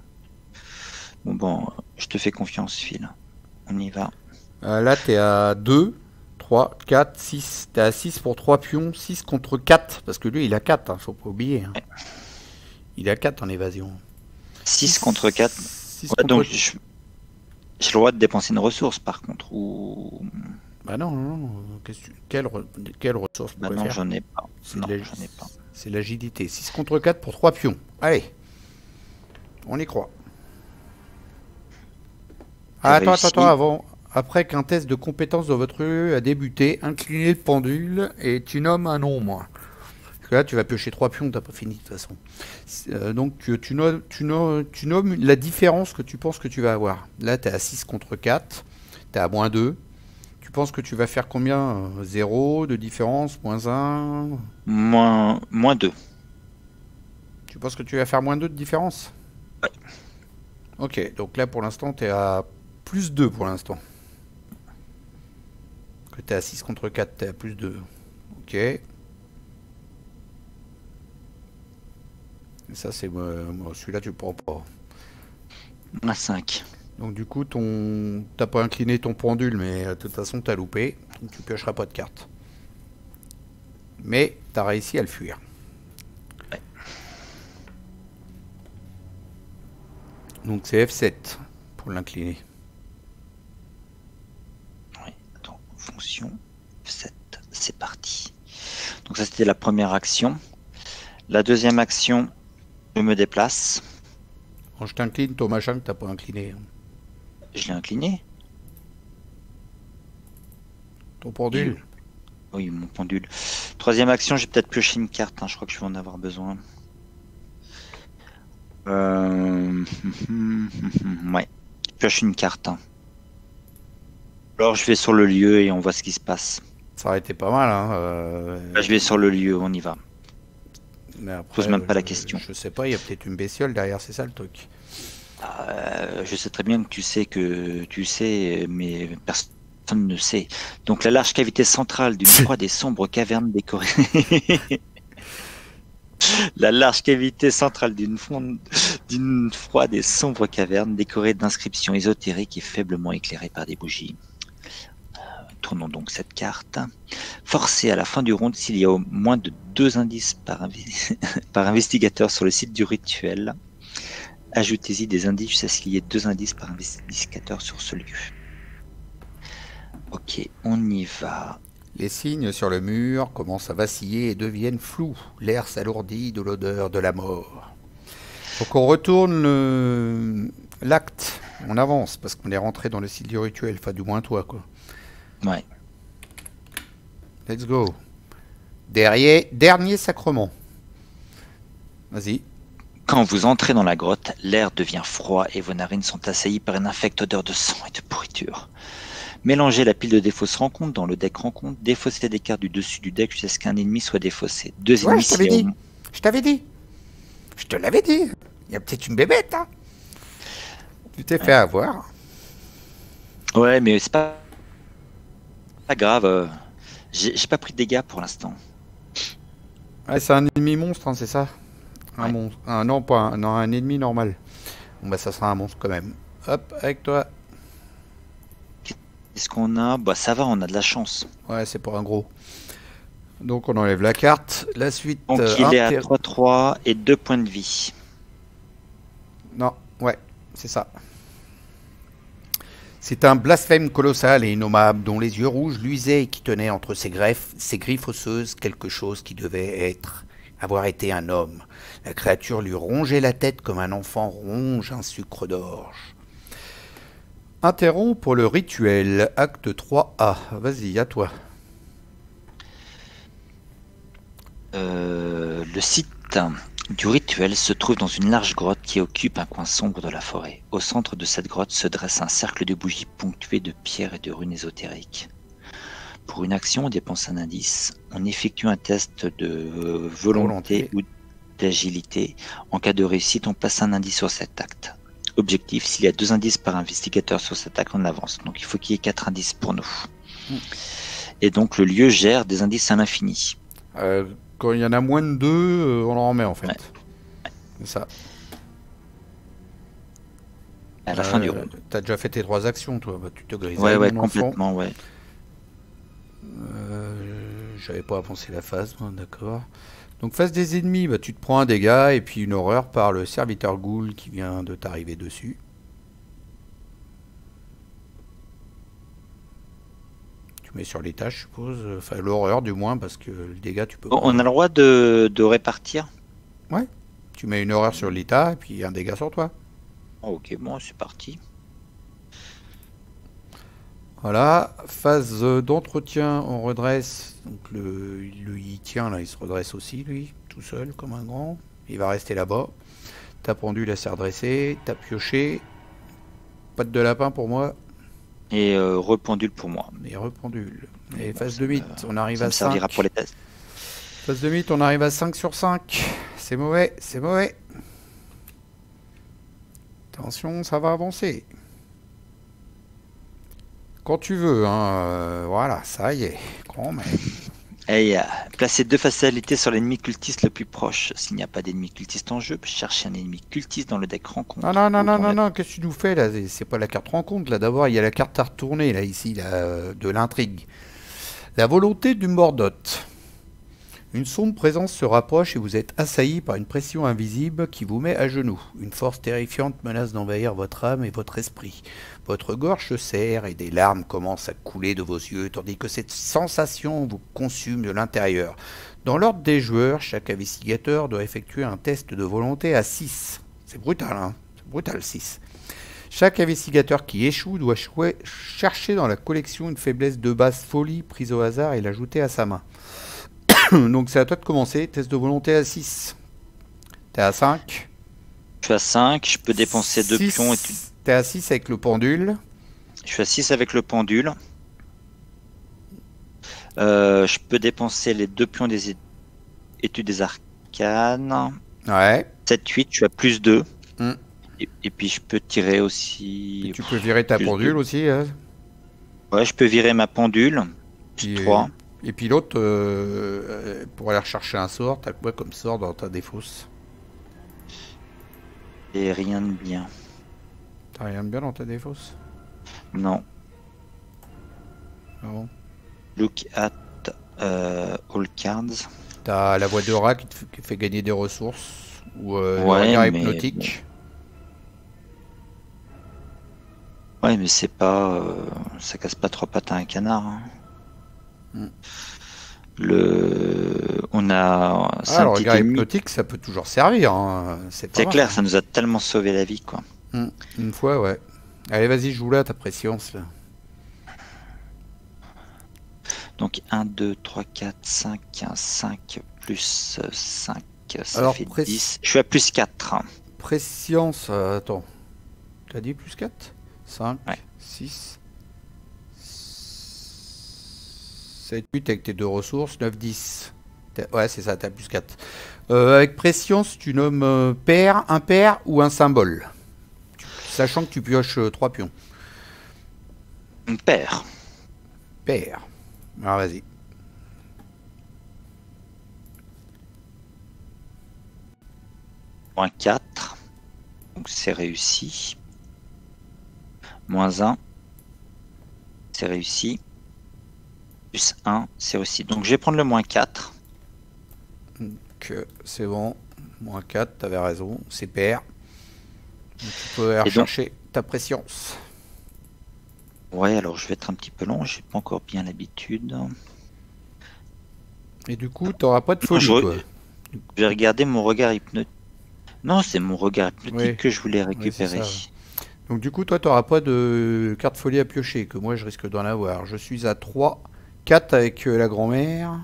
A: Bon, je te fais confiance, Phil. On y va.
B: Là, t'es à 2, 3, 4, 6. T'es à 6 pour 3 pions, 6 contre 4. Parce que lui, il a 4, hein, faut pas oublier. Hein.
A: Ouais.
B: Il a 4 en évasion.
A: 6 contre 4.
B: 6
A: Ouais,
B: contre...
A: donc, j'ai le droit de dépenser une ressource, par contre. Ou...
B: Bah non. Quelle ressource
A: Bah non, j'en ai pas. Non, j'en ai pas.
B: C'est l'agilité. 6 contre 4 pour 3 pions. Allez. On y croit. Ah, attends, avant. Après qu'un test de compétence dans votre rue a débuté, inclinez le pendule et tu nommes un nombre. Parce que là, tu vas piocher 3 pions, t'as pas fini de toute façon. Donc, tu nommes la différence que tu penses que tu vas avoir. Là, tu es à 6 contre 4, tu es à moins 2. Tu penses que tu vas faire combien 0 de différence, moins 1
A: Moins 2.
B: Tu penses que tu vas faire moins 2 de différence?
A: Ouais.
B: Ok, donc là, pour l'instant, tu es à plus 2 pour l'instant. Que tu es à 6 contre 4, tu es à plus 2. Ok. Et ça, c'est celui-là, tu le prends pas.
A: À 5.
B: Donc du coup, t'as pas incliné ton pendule, mais de toute façon, t'as loupé. Donc tu piocheras pas de carte. Mais t'as réussi à le fuir.
A: Ouais.
B: Donc c'est F7 pour l'incliner.
A: Oui, attends, fonction F7, c'est parti. Donc ça, c'était la première action. La deuxième action, je me déplace.
B: Quand je t'incline, ton machin que t'as pas incliné.
A: Je l'ai incliné.
B: Ton pendule.
A: Oui, mon pendule. Troisième action, j'ai peut-être pioché une carte. Hein, je crois que je vais en avoir besoin. Ouais. Je pioche une carte. Hein. Alors je vais sur le lieu et on voit ce qui se passe.
B: Ça aurait été pas mal. Hein,
A: Je vais sur le lieu, on y va.
B: Mais après,
A: Pose même pas la question.
B: Je sais pas, il y a peut-être une bestiole derrière, c'est ça le truc.
A: Je sais très bien que tu sais, mais personne ne sait. Donc la large cavité centrale d'une froide et sombre caverne décorée. La large cavité centrale d'une froide et sombre caverne décorée d'inscriptions ésotériques et faiblement éclairée par des bougies. Tournons donc cette carte. Forcez à la fin du round s'il y a au moins de 2 indices par investigateur sur le site du rituel. Ajoutez-y des indices jusqu'à ce qu'il y ait 2 indices par investigateur sur ce lieu. Ok, on y va.
B: Les signes sur le mur commencent à vaciller et deviennent flous. L'air s'alourdit de l'odeur de la mort. Faut qu'on retourne l'acte. On avance parce qu'on est rentré dans le site du rituel. Enfin, du moins toi, quoi.
A: Ouais.
B: Let's go. Dernier sacrement. Vas-y.
A: Quand vous entrez dans la grotte, l'air devient froid et vos narines sont assaillies par une infecte odeur de sang et de pourriture. Mélangez la pile de défausse rencontre dans le deck rencontre, défaussez des cartes du dessus du deck jusqu'à ce qu'un ennemi soit défaussé. Deux
B: Ouais,
A: ennemis
B: je t'avais dit.
A: s'y-
B: Je t'avais dit. Je te l'avais dit. Il y a peut-être une bébête, hein. Tu t'es fait avoir.
A: Ouais, mais c'est pas grave. J'ai pas pris de dégâts pour l'instant.
B: Ouais, c'est un ennemi monstre, hein, c'est ça? Un
A: Ouais.
B: monstre. Non, pas un, non, un ennemi normal. Bon, bah, ça sera un monstre quand même. Hop, avec toi.
A: Qu'est-ce qu'on a? Bah ça va, on a de la chance.
B: Ouais, c'est pour un gros. Donc, on enlève la carte. La suite.
A: Donc il est à 3-3 et 2 points de vie.
B: Non, ouais, c'est ça. C'est un blasphème colossal et innommable dont les yeux rouges luisaient et qui tenait entre ses griffes osseuses quelque chose qui devait avoir été un homme. La créature lui rongeait la tête comme un enfant ronge un sucre d'orge. Interromps pour le rituel, acte 3A. Vas-y, à toi.
A: Le site du rituel se trouve dans une large grotte qui occupe un coin sombre de la forêt. Au centre de cette grotte se dresse un cercle de bougies ponctué de pierres et de runes ésotériques. Pour une action, on dépense un indice. On effectue un test de volonté ou d'agilité. En cas de réussite, on place un indice sur cet acte. Objectif, s'il y a 2 indices par investigateur sur cet acte, on avance. Donc il faut qu'il y ait 4 indices pour nous. Et donc le lieu gère des indices à l'infini.
B: Quand il y en a moins de 2, on en remet en fait.
A: Ouais.
B: C'est ça.
A: À la fin du round.
B: T'as déjà fait tes 3 actions, toi. Bah, tu te grises.
A: Ouais, complètement, ouais.
B: J'avais pas avancé la phase, hein, d'accord. Donc face des ennemis, bah, tu te prends un dégât et puis une horreur par le serviteur ghoul qui vient de t'arriver dessus. Tu mets sur l'étage, je suppose. Enfin, l'horreur du moins, parce que le dégât, tu peux pas.
A: On a le droit de répartir?
B: Ouais. Tu mets une horreur sur l'état et puis un dégât sur toi.
A: Oh, ok, bon, c'est parti.
B: Voilà, phase d'entretien, on redresse. Donc lui, il tient là, il se redresse aussi, lui, tout seul, comme un grand. Il va rester là-bas. T'as pendule, s'est redressé. T'as pioché. Patte de lapin pour moi.
A: Et rependule pour moi.
B: Et rependule. Et phase de mythe, on arrive
A: Ça
B: à
A: me
B: 5.
A: servira pour les tests.
B: Phase de mythe, on arrive à 5 sur 5. C'est mauvais, c'est mauvais. Attention, ça va avancer. Quand tu veux, hein. Voilà, ça y est. Grand même.
A: Et placez 2 fatalités sur l'ennemi cultiste le plus proche. S'il n'y a pas d'ennemi cultiste en jeu, cherchez un ennemi cultiste dans le deck rencontre.
B: Non, qu'est-ce que tu nous fais là? C'est pas la carte rencontre là. D'abord, il y a la carte à retourner là, ici, là, de l'intrigue. La volonté du Mordoth. Une sombre présence se rapproche et vous êtes assailli par une pression invisible qui vous met à genoux. Une force terrifiante menace d'envahir votre âme et votre esprit. Votre gorge se serre et des larmes commencent à couler de vos yeux, tandis que cette sensation vous consume de l'intérieur. Dans l'ordre des joueurs, chaque investigateur doit effectuer un test de volonté à 6. C'est brutal, hein? C'est brutal, 6. Chaque investigateur qui échoue doit chercher dans la collection une faiblesse de base folie prise au hasard et l'ajouter à sa main. Donc c'est à toi de commencer, test de volonté à 6. T'es à 5.
A: Je suis à 5, je peux dépenser 2
B: 6.
A: pions.
B: T'es à 6 avec le pendule.
A: Je suis à 6 avec le pendule. Je peux dépenser les 2 pions des études des arcanes.
B: Ouais.
A: 7-8, je suis à plus 2.
B: Mm.
A: Et puis je peux tirer aussi...
B: Et tu peux virer ta pendule
A: 2.
B: aussi. Hein.
A: Ouais, je peux virer ma pendule. Plus 3.
B: Et puis l'autre, pour aller rechercher un sort, t'as quoi comme sort dans ta défausse?
A: Et rien de bien.
B: T'as rien de bien dans ta défausse?
A: Non.
B: Non.
A: Look at all cards.
B: T'as la voix de rat qui te fait gagner des ressources. Ou le
A: Ouais,
B: regard
A: mais
B: hypnotique.
A: Ouais, mais c'est pas... ça casse pas 3 pattes à un canard. Hein.
B: Mm.
A: On a
B: Ah, le
A: 5 petites
B: regard
A: ennemis.
B: hypnotique, ça peut toujours servir, hein. C'est pas
A: C'est
B: mal,
A: clair,
B: hein.
A: ça nous a tellement sauvé la vie, quoi.
B: Une fois, ouais. Allez, vas-y, joue là ta prescience, là.
A: Donc 1, 2, 3, 4, 5, 5 plus 5, ça
B: Alors,
A: fait 10. Je suis à plus 4.
B: prescience, attends. T'as dit plus 4 5,
A: Ouais.
B: 6, 7, 8 avec tes deux ressources, 9, 10. Ouais, c'est ça, t'as plus 4. Avec prescience, tu nommes pair, impair ou un symbole. Sachant que tu pioches 3 pions.
A: Une paire.
B: Pair. Alors vas-y.
A: Moins 4. Donc c'est réussi. Moins 1. C'est réussi. Plus 1. C'est réussi. Donc je vais prendre le moins 4.
B: Donc c'est bon. Moins 4, t'avais raison. C'est pair. Donc, tu peux aller
A: Et donc-
B: rechercher ta prescience.
A: Ouais, alors je vais être un petit peu long. J'ai pas encore bien l'habitude.
B: Et du coup, t'auras pas de
A: Non,
B: folie,
A: je-
B: toi.
A: Je vais regarder mon regard hypnotique. Non, c'est mon regard hypnotique
B: Oui.
A: que je voulais
B: c'est
A: récupérer.
B: ça. Donc du coup, toi, t'auras pas de carte folie à piocher, que moi, je risque d'en avoir. Je suis à 3. 4 avec la grand-mère.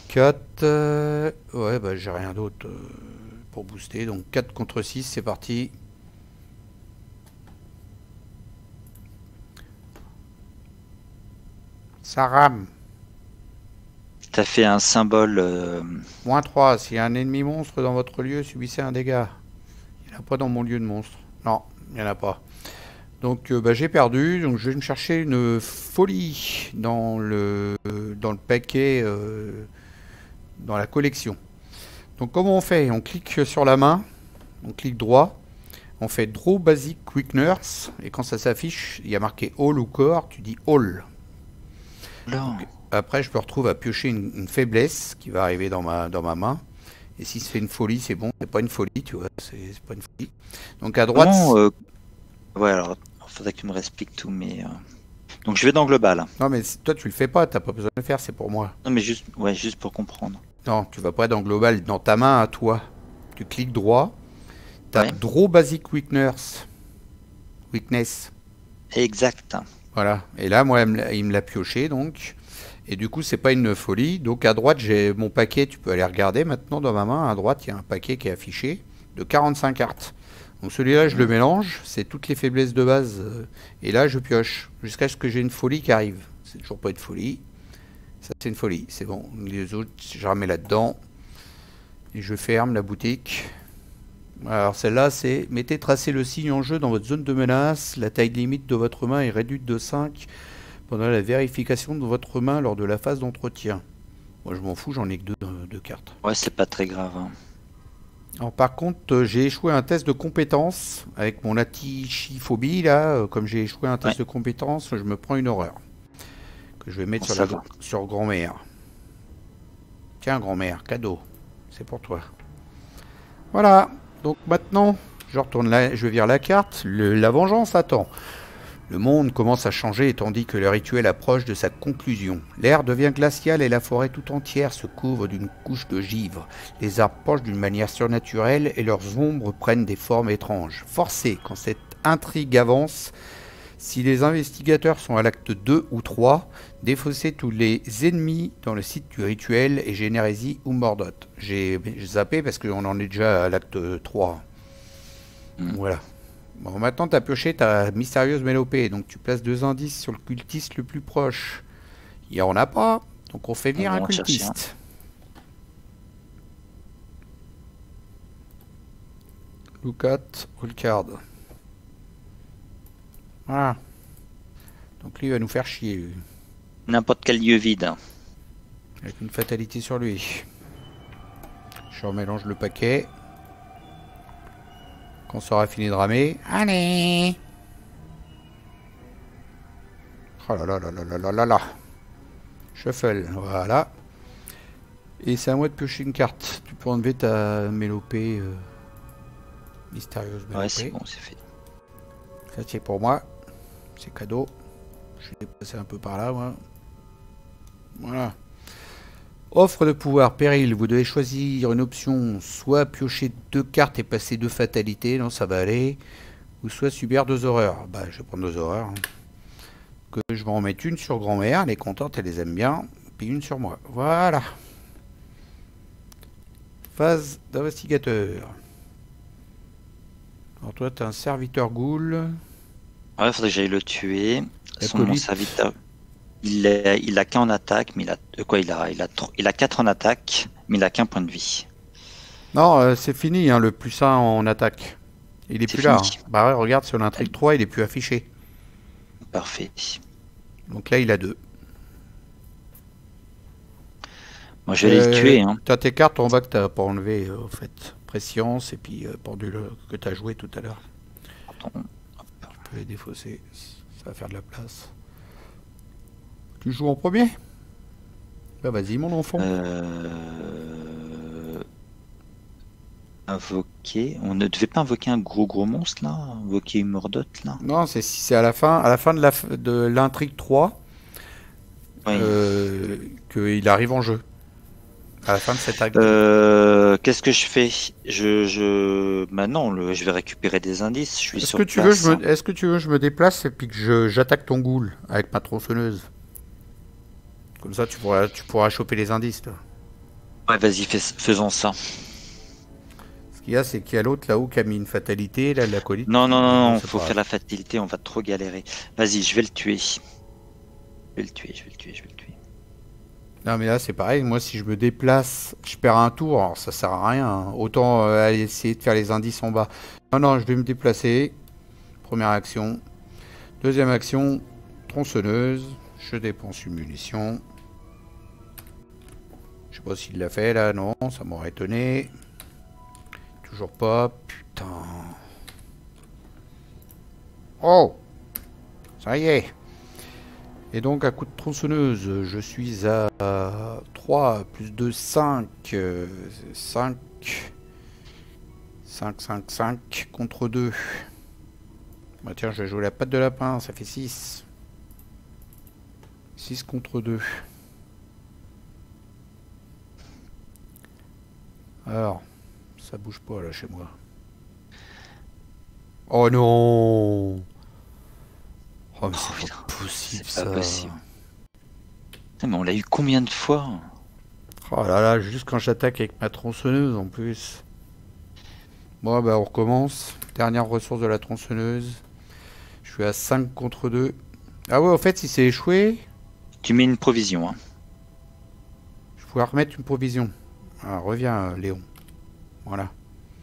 B: 4... ouais, bah j'ai rien d'autre pour booster. Donc 4 contre 6, c'est parti. Ça rame.
A: T'as fait un symbole.
B: Moins 3. Si un ennemi monstre dans votre lieu, subissez un dégât. Il n'y en a pas dans mon lieu de monstre. Non, il n'y en a pas. Donc bah, j'ai perdu. Donc je vais me chercher une folie dans le paquet, dans la collection. Donc comment on fait? On clique sur la main. On clique droit. On fait Draw Basic Quick Nurse. Et quand ça s'affiche, il y a marqué All ou Core. Tu dis All.
A: Non.
B: Après, je me retrouve à piocher une faiblesse qui va arriver dans ma main. Et si c'est une folie, c'est bon. C'est pas une folie, tu vois. C'est pas une folie. Donc à droite.
A: Comment, ouais, alors, faudrait que tu me réexpliques tout, mais. Donc je vais dans Global.
B: Non, mais toi, tu le fais pas. T'as pas besoin de le faire. C'est pour moi.
A: Non, mais juste, ouais, juste pour comprendre.
B: Non, tu vas pas dans Global. Dans ta main à toi. Tu cliques droit. T'as
A: Ouais.
B: Draw Basic Weakness.
A: Exact.
B: Voilà. Et là, moi, il me l'a pioché, donc. Et du coup, c'est pas une folie. Donc à droite, j'ai mon paquet. Tu peux aller regarder maintenant dans ma main. À droite, il y a un paquet qui est affiché de 45 cartes. Donc celui-là, je le mélange. C'est toutes les faiblesses de base. Et là, je pioche jusqu'à ce que j'ai une folie qui arrive. C'est toujours pas une folie. Ça, c'est une folie. C'est bon. Les autres, je remets là-dedans. Et je ferme la boutique. Alors celle-là, c'est mettez tracé le signe en jeu dans votre zone de menace. La taille limite de votre main est réduite de 5 pendant la vérification de votre main lors de la phase d'entretien. Moi, je m'en fous, j'en ai que deux cartes.
A: Ouais, c'est pas très grave. Hein.
B: Alors par contre, j'ai échoué un test de compétence avec mon atichiphobie là. Comme j'ai échoué un test de compétence, je me prends une horreur que je vais mettre
A: Bon,
B: sur grand-mère. Tiens, grand-mère, cadeau, c'est pour toi. Voilà. Donc maintenant, je vire la carte. La vengeance attend. Le monde commence à changer tandis que le rituel approche de sa conclusion. L'air devient glacial et la forêt tout entière se couvre d'une couche de givre. Les arbres penchent d'une manière surnaturelle et leurs ombres prennent des formes étranges. Forcé, quand cette intrigue avance, si les investigateurs sont à l'acte 2 ou 3, défausser tous les ennemis dans le site du rituel et Générésie ou Mordot. J'ai zappé parce qu'on en est déjà à l'acte 3. Voilà. Bon, maintenant tu as pioché ta mystérieuse mélopée, donc tu places 2 indices sur le cultiste le plus proche. Il n'y en a pas, donc on fait venir un cultiste. Look at all card. Voilà. Donc lui il va nous faire chier. Lui.
A: N'importe quel lieu vide.
B: Avec une fatalité sur lui. Je remélange le paquet. Quand on sera fini de ramer. Allez. Oh là là là là là là là. Shuffle, voilà. Et c'est à moi de piocher une carte. Tu peux enlever ta mélopée. Mystérieuse mélopée.
A: Ouais, c'est bon, c'est fait.
B: Ça c'est pour moi. C'est cadeau. Je vais passer un peu par là, moi. Voilà. Offre de pouvoir, péril. Vous devez choisir une option, soit piocher 2 cartes et passer 2 fatalités, non ça va aller, ou soit subir 2 horreurs. Bah je vais prendre 2 horreurs. Hein. Que je vais en mettre une sur grand-mère, elle est contente, elle les aime bien, puis une sur moi. Voilà. Phase d'investigateur. Alors toi t'es un serviteur ghoul.
A: Ouais, faudrait que j'aille le tuer. Mon
B: Acolyte.
A: serviteur, il a qu'un en attaque, mais il a 4 en attaque, mais il a qu'un point de vie.
B: Non, c'est fini, hein, le plus 1 en attaque. Il est
A: C'est
B: plus là.
A: fini.
B: Hein. Bah ouais, regarde sur l'intrigue 3, il est plus affiché.
A: Parfait.
B: Donc là, il a 2.
A: Moi, je vais aller le tuer. Hein.
B: T'as tes cartes en bas que t'as pas enlevé, au fait. Préscience et puis pendule que t'as joué tout à l'heure.
A: Attends.
B: Tu peux les défausser, ça va faire de la place. Tu joues en premier? Bah vas-y, mon enfant.
A: Invoquer. On ne devait pas invoquer un gros monstre là? Invoquer une mordote là?
B: Non, c'est à la fin de l'intrigue 3
A: Oui.
B: qu'il arrive en jeu. À la fin de cette acte.
A: Qu'est-ce que je fais? Maintenant, je vais récupérer des indices. Je suis
B: Est-ce
A: sur
B: que tu
A: place.
B: veux, est-ce que tu veux que je me déplace et puis que j'attaque ton ghoul avec ma tronçonneuse? Comme ça, tu pourras choper les indices. Toi.
A: Ouais, vas-y, faisons ça.
B: Ce qu'il y a, c'est qu'il y a l'autre là-haut qui a mis une fatalité, là, l'acolyte.
A: Non,
B: c'est
A: faut
B: pas
A: faire
B: grave.
A: la fatalité, on va trop galérer. Vas-y, je vais le tuer. Je vais le tuer.
B: Non, mais là, c'est pareil. Moi, si je me déplace, je perds un tour. Alors, ça sert à rien. Hein. Autant aller essayer de faire les indices en bas. Non, je vais me déplacer. Première action. Deuxième action, tronçonneuse. Je dépense une munition. Je sais pas s'il l'a fait là, non, ça m'aurait étonné. Toujours pas, putain. Oh! Ça y est. Et donc à coup de tronçonneuse, je suis à 3 plus 2, 5. 5. 5 contre 2. Bah tiens, je vais jouer la patte de lapin, ça fait 6. 6 contre 2. Alors, ça bouge pas là chez moi. Oh non! Oh mais c'est pas possible ça.
A: C'est pas possible. Putain, mais on l'a eu combien de fois?
B: Oh là là, juste quand j'attaque avec ma tronçonneuse en plus. Bon bah on recommence. Dernière ressource de la tronçonneuse. Je suis à 5 contre 2. Ah ouais, en fait, si c'est échoué,
A: Tu mets une provision. Hein.
B: je pourrais remettre une provision. Ah, reviens Léon. Voilà.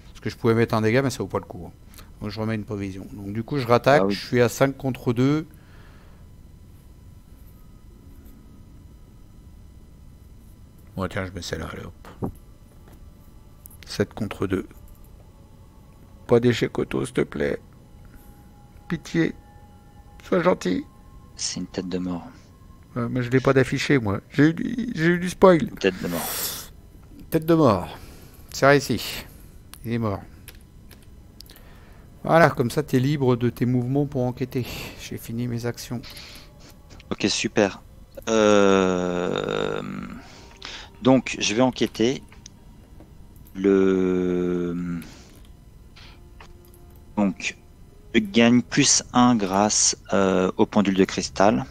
B: Parce que je pouvais mettre un dégât, mais ça vaut pas le coup. Hein. Donc je remets une provision. Donc du coup, je rattaque.
A: Ah oui.
B: Je suis à 5 contre 2. Bon, tiens, je mets celle-là. Allez, hop. 7 contre 2. Pas d'échec auto, s'il te plaît. Pitié. Sois gentil.
A: C'est une tête de mort.
B: Mais je l'ai pas d'affiché, moi. J'ai eu du spoil.
A: Une tête de mort.
B: Tête de mort. C'est réussi. Il est mort. Voilà, comme ça, tu es libre de tes mouvements pour enquêter. J'ai fini mes actions.
A: Ok, super. Donc, je vais enquêter. Donc, je gagne plus 1 grâce au pendule de cristal.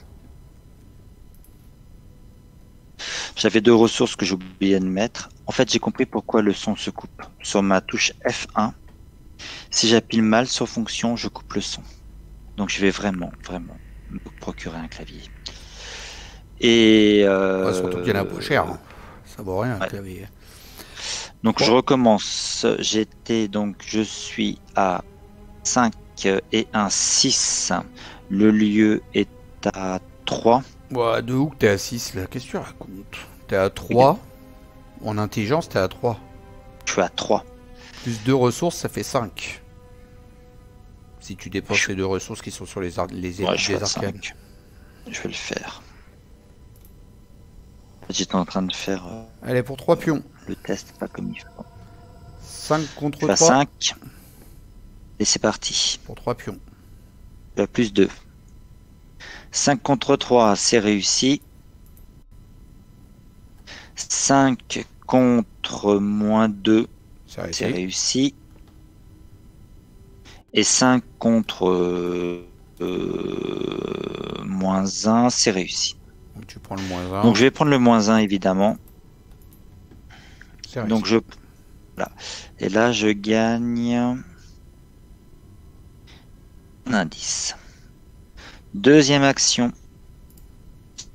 A: J'avais 2 ressources que j'ai oublié de mettre. En fait, j'ai compris pourquoi le son se coupe. Sur ma touche F1, si j'appuie mal sur fonction, je coupe le son. Donc, je vais vraiment me procurer un clavier. Et
B: Ouais, surtout qu'il y en a pas cher. Hein. Ça vaut rien, un
A: ouais.
B: clavier.
A: Donc, je recommence. Je suis à 5 et 1, 6. Le lieu est à 3.
B: Ouais, de où que t'es à 6 là? Qu'est-ce que tu racontes? T'es à 3. En intelligence, t'es à 3.
A: Je suis à 3.
B: Plus 2 ressources, ça fait 5. Si tu dépenses les 2 ressources qui sont sur les arcanes.
A: Je vais le faire. J'étais en train de faire
B: Allez, pour 3 pions.
A: le test, pas comme il faut.
B: 5 contre
A: Je suis à
B: 3.
A: 5. Et c'est parti.
B: Pour 3 pions.
A: Je suis à plus 2. 5 contre 3, c'est réussi. 5 contre -2,
B: C'est
A: c'est
B: réussi.
A: réussi. Et 5 contre -1, c'est réussi.
B: Donc tu prends le -1.
A: Donc je vais prendre le -1 évidemment.
B: C'est réussi.
A: Donc voilà. Et là je gagne un indice. Deuxième action.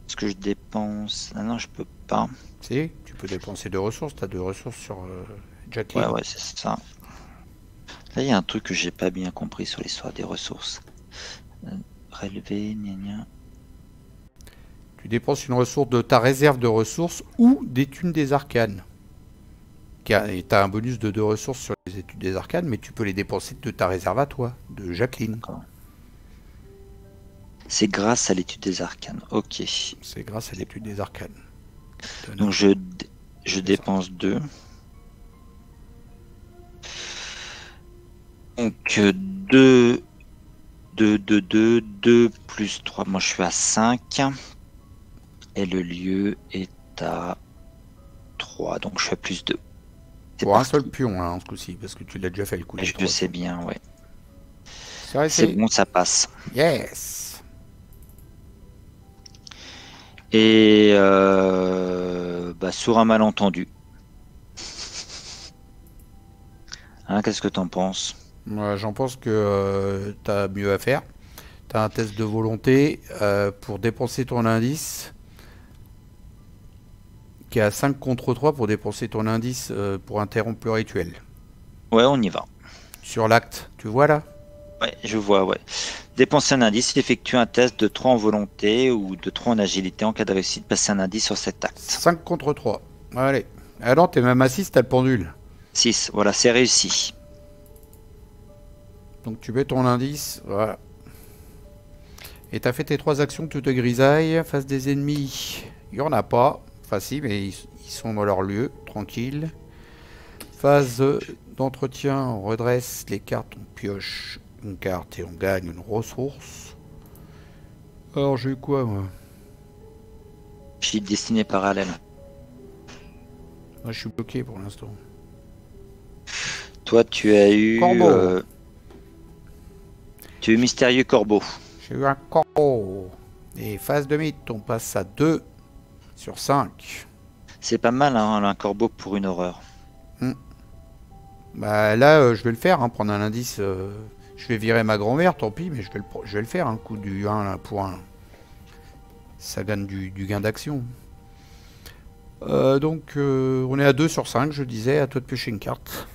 A: Est-ce que je dépense? Ah non, je peux pas.
B: Si, tu peux dépenser 2 ressources. Tu as 2 ressources sur Jacqueline.
A: Ouais, c'est ça. Là, il y a un truc que j'ai pas bien compris sur l'histoire des ressources. Relever, gna gna.
B: Tu dépenses une ressource de ta réserve de ressources ou des thunes des arcanes. Tu as un bonus de 2 ressources sur les études des arcanes, mais tu peux les dépenser de ta réserve à toi, de Jacqueline.
A: C'est grâce à l'étude des arcanes. Ok.
B: C'est grâce à l'étude des arcanes.
A: Donc je dépense 2. Donc 2 plus 3. Moi je suis à 5. Et le lieu est à 3. Donc je suis à +2.
B: Pour un seul pion, hein, ce coup-ci, parce que tu l'as déjà fait le coup.
A: Je sais bien, ouais.
B: C'est
A: bon, ça passe.
B: Yes.
A: Et sur un malentendu. Hein, qu'est-ce que t'en penses?
B: Moi, j'en pense que tu as mieux à faire. Tu as un test de volonté pour dépenser ton indice. Qui est à 5 contre 3 pour dépenser ton indice pour interrompre le rituel.
A: Ouais, on y va.
B: Sur l'acte, tu vois là?
A: Ouais, je vois, ouais. Dépenser un indice, effectue un test de 3 en volonté ou de 3 en agilité en cas de réussite. Passer un indice sur cet acte.
B: 5 contre 3. Allez. Ah non, t'es même à 6, t'as le pendule.
A: 6, voilà, c'est réussi.
B: Donc tu mets ton indice, voilà. Et t'as fait tes 3 actions, tu te grisailles face des ennemis. Il n'y en a pas. Enfin si, mais ils sont dans leur lieu, tranquille. Phase d'entretien, on redresse les cartes, on pioche une carte et on gagne une ressource. Alors j'ai eu quoi moi?
A: J'ai destiné parallèle.
B: Moi je suis bloqué pour l'instant.
A: Toi tu as eu...
B: Corbeau.
A: Tu as eu Mystérieux Corbeau.
B: J'ai eu un corbeau. Et phase de mythe, on passe à 2 sur 5.
A: C'est pas mal, hein, un corbeau pour une horreur.
B: Bah là, je vais le faire, hein, prendre un indice. Je vais virer ma grand-mère, tant pis, mais je vais le faire, un coup du 1 là, pour 1. Ça gagne du gain d'action. Donc, on est à 2 sur 5, je disais, à toi de piocher une carte.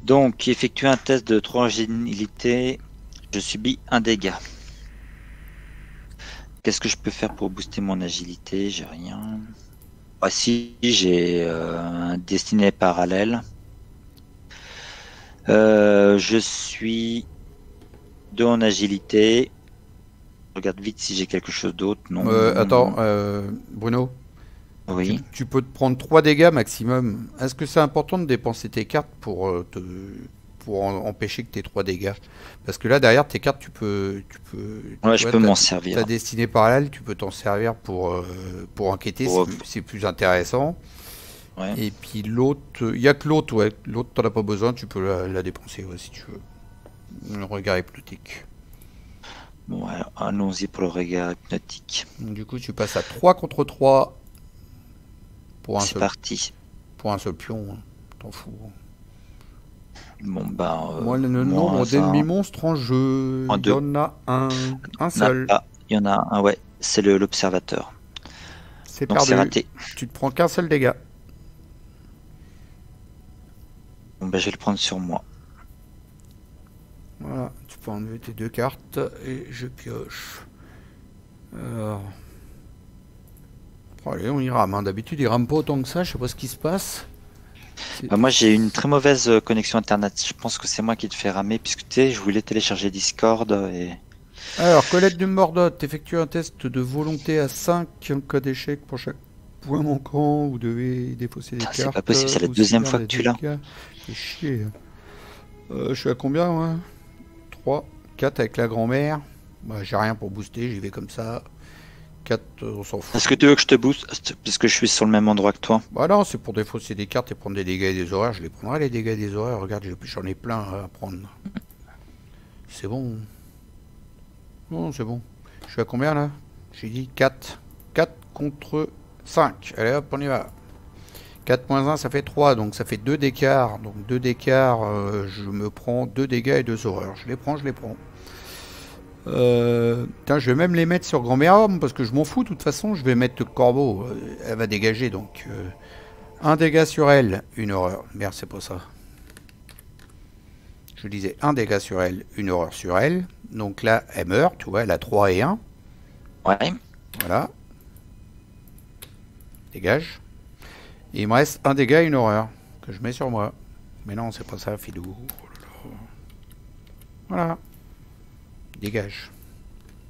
A: Donc, effectue un test de 3 agilité. Je subis un dégât. Qu'est-ce que je peux faire pour booster mon agilité? J'ai rien. Ah si, j'ai un destiné parallèle. Je suis 2 en agilité. Je regarde vite si j'ai quelque chose d'autre. Non.
B: Attends, Bruno.
A: Oui.
B: Tu peux te prendre 3 dégâts maximum. Est-ce que c'est important de dépenser tes cartes pour empêcher que tu aies 3 dégâts? Parce que là, derrière tes cartes,
A: Ouais, je peux m'en servir.
B: Ta destinée parallèle, tu peux t'en servir pour enquêter, c'est plus intéressant.
A: Ouais.
B: Et puis l'autre, il n'y a que l'autre, ouais. L'autre, t'en as pas besoin, tu peux la dépenser, ouais, si tu veux. Le regard hypnotique.
A: Bon, alors, allons-y pour le regard hypnotique.
B: Donc, du coup, tu passes à 3 contre 3.
A: C'est parti.
B: Pour un seul pion, hein. T'en fous.
A: Bon, bah.
B: Moi, le nombre d'ennemis monstres en jeu, il y en a un seul.
A: Il y en a un, ouais. C'est l'observateur.
B: C'est perdu. C'est raté. Tu te prends qu'un seul dégât.
A: Bon, bah, je vais le prendre sur moi.
B: Voilà, tu peux enlever tes 2 cartes et je pioche. Alors. Allez, on y rame. Hein. D'habitude, il rame pas autant que ça. Je sais pas ce qui se passe.
A: Bah, moi, j'ai une très mauvaise connexion internet. Je pense que c'est moi qui te fais ramer, puisque tu sais, je voulais télécharger Discord et.
B: Alors, Colette du Mordot, effectue un test de volonté à 5 en cas d'échec pour chaque point manquant. Vous devez défausser des cartes.
A: C'est pas possible, c'est la deuxième fois que tu l'as.
B: C'est chier. Je suis à combien, moi 3, 4 avec la grand-mère. Bah, j'ai rien pour booster, j'y vais comme ça. 4, on s'en fout.
A: Est-ce que tu veux que je te booste puisque je suis sur le même endroit que toi?
B: Bah non, c'est pour défausser des cartes et prendre des dégâts et des horaires. Je les prendrai les dégâts et des horaires. Regarde, j'en ai plein à prendre. C'est bon. Non, c'est bon. Je suis à combien là? J'ai dit 4. 4 contre 5. Allez hop, on y va. 4 moins 1, ça fait 3. Donc ça fait 2 d'écart. Donc 2 d'écart, je me prends 2 dégâts et 2 horreurs. Je les prends, je les prends. Putain, je vais même les mettre sur grand-mère homme parce que je m'en fous. De toute façon, je vais mettre le corbeau. Elle va dégager donc. Un dégât sur elle, une horreur. Merde, c'est pas ça. Je disais un dégât sur elle, une horreur sur elle. Donc là, elle meurt, tu vois, elle a 3 et 1.
A: Ouais.
B: Voilà. Dégage. Et il me reste un dégât et une horreur que je mets sur moi. Mais non, c'est pas ça, filou. Oh là là. Voilà. Dégage.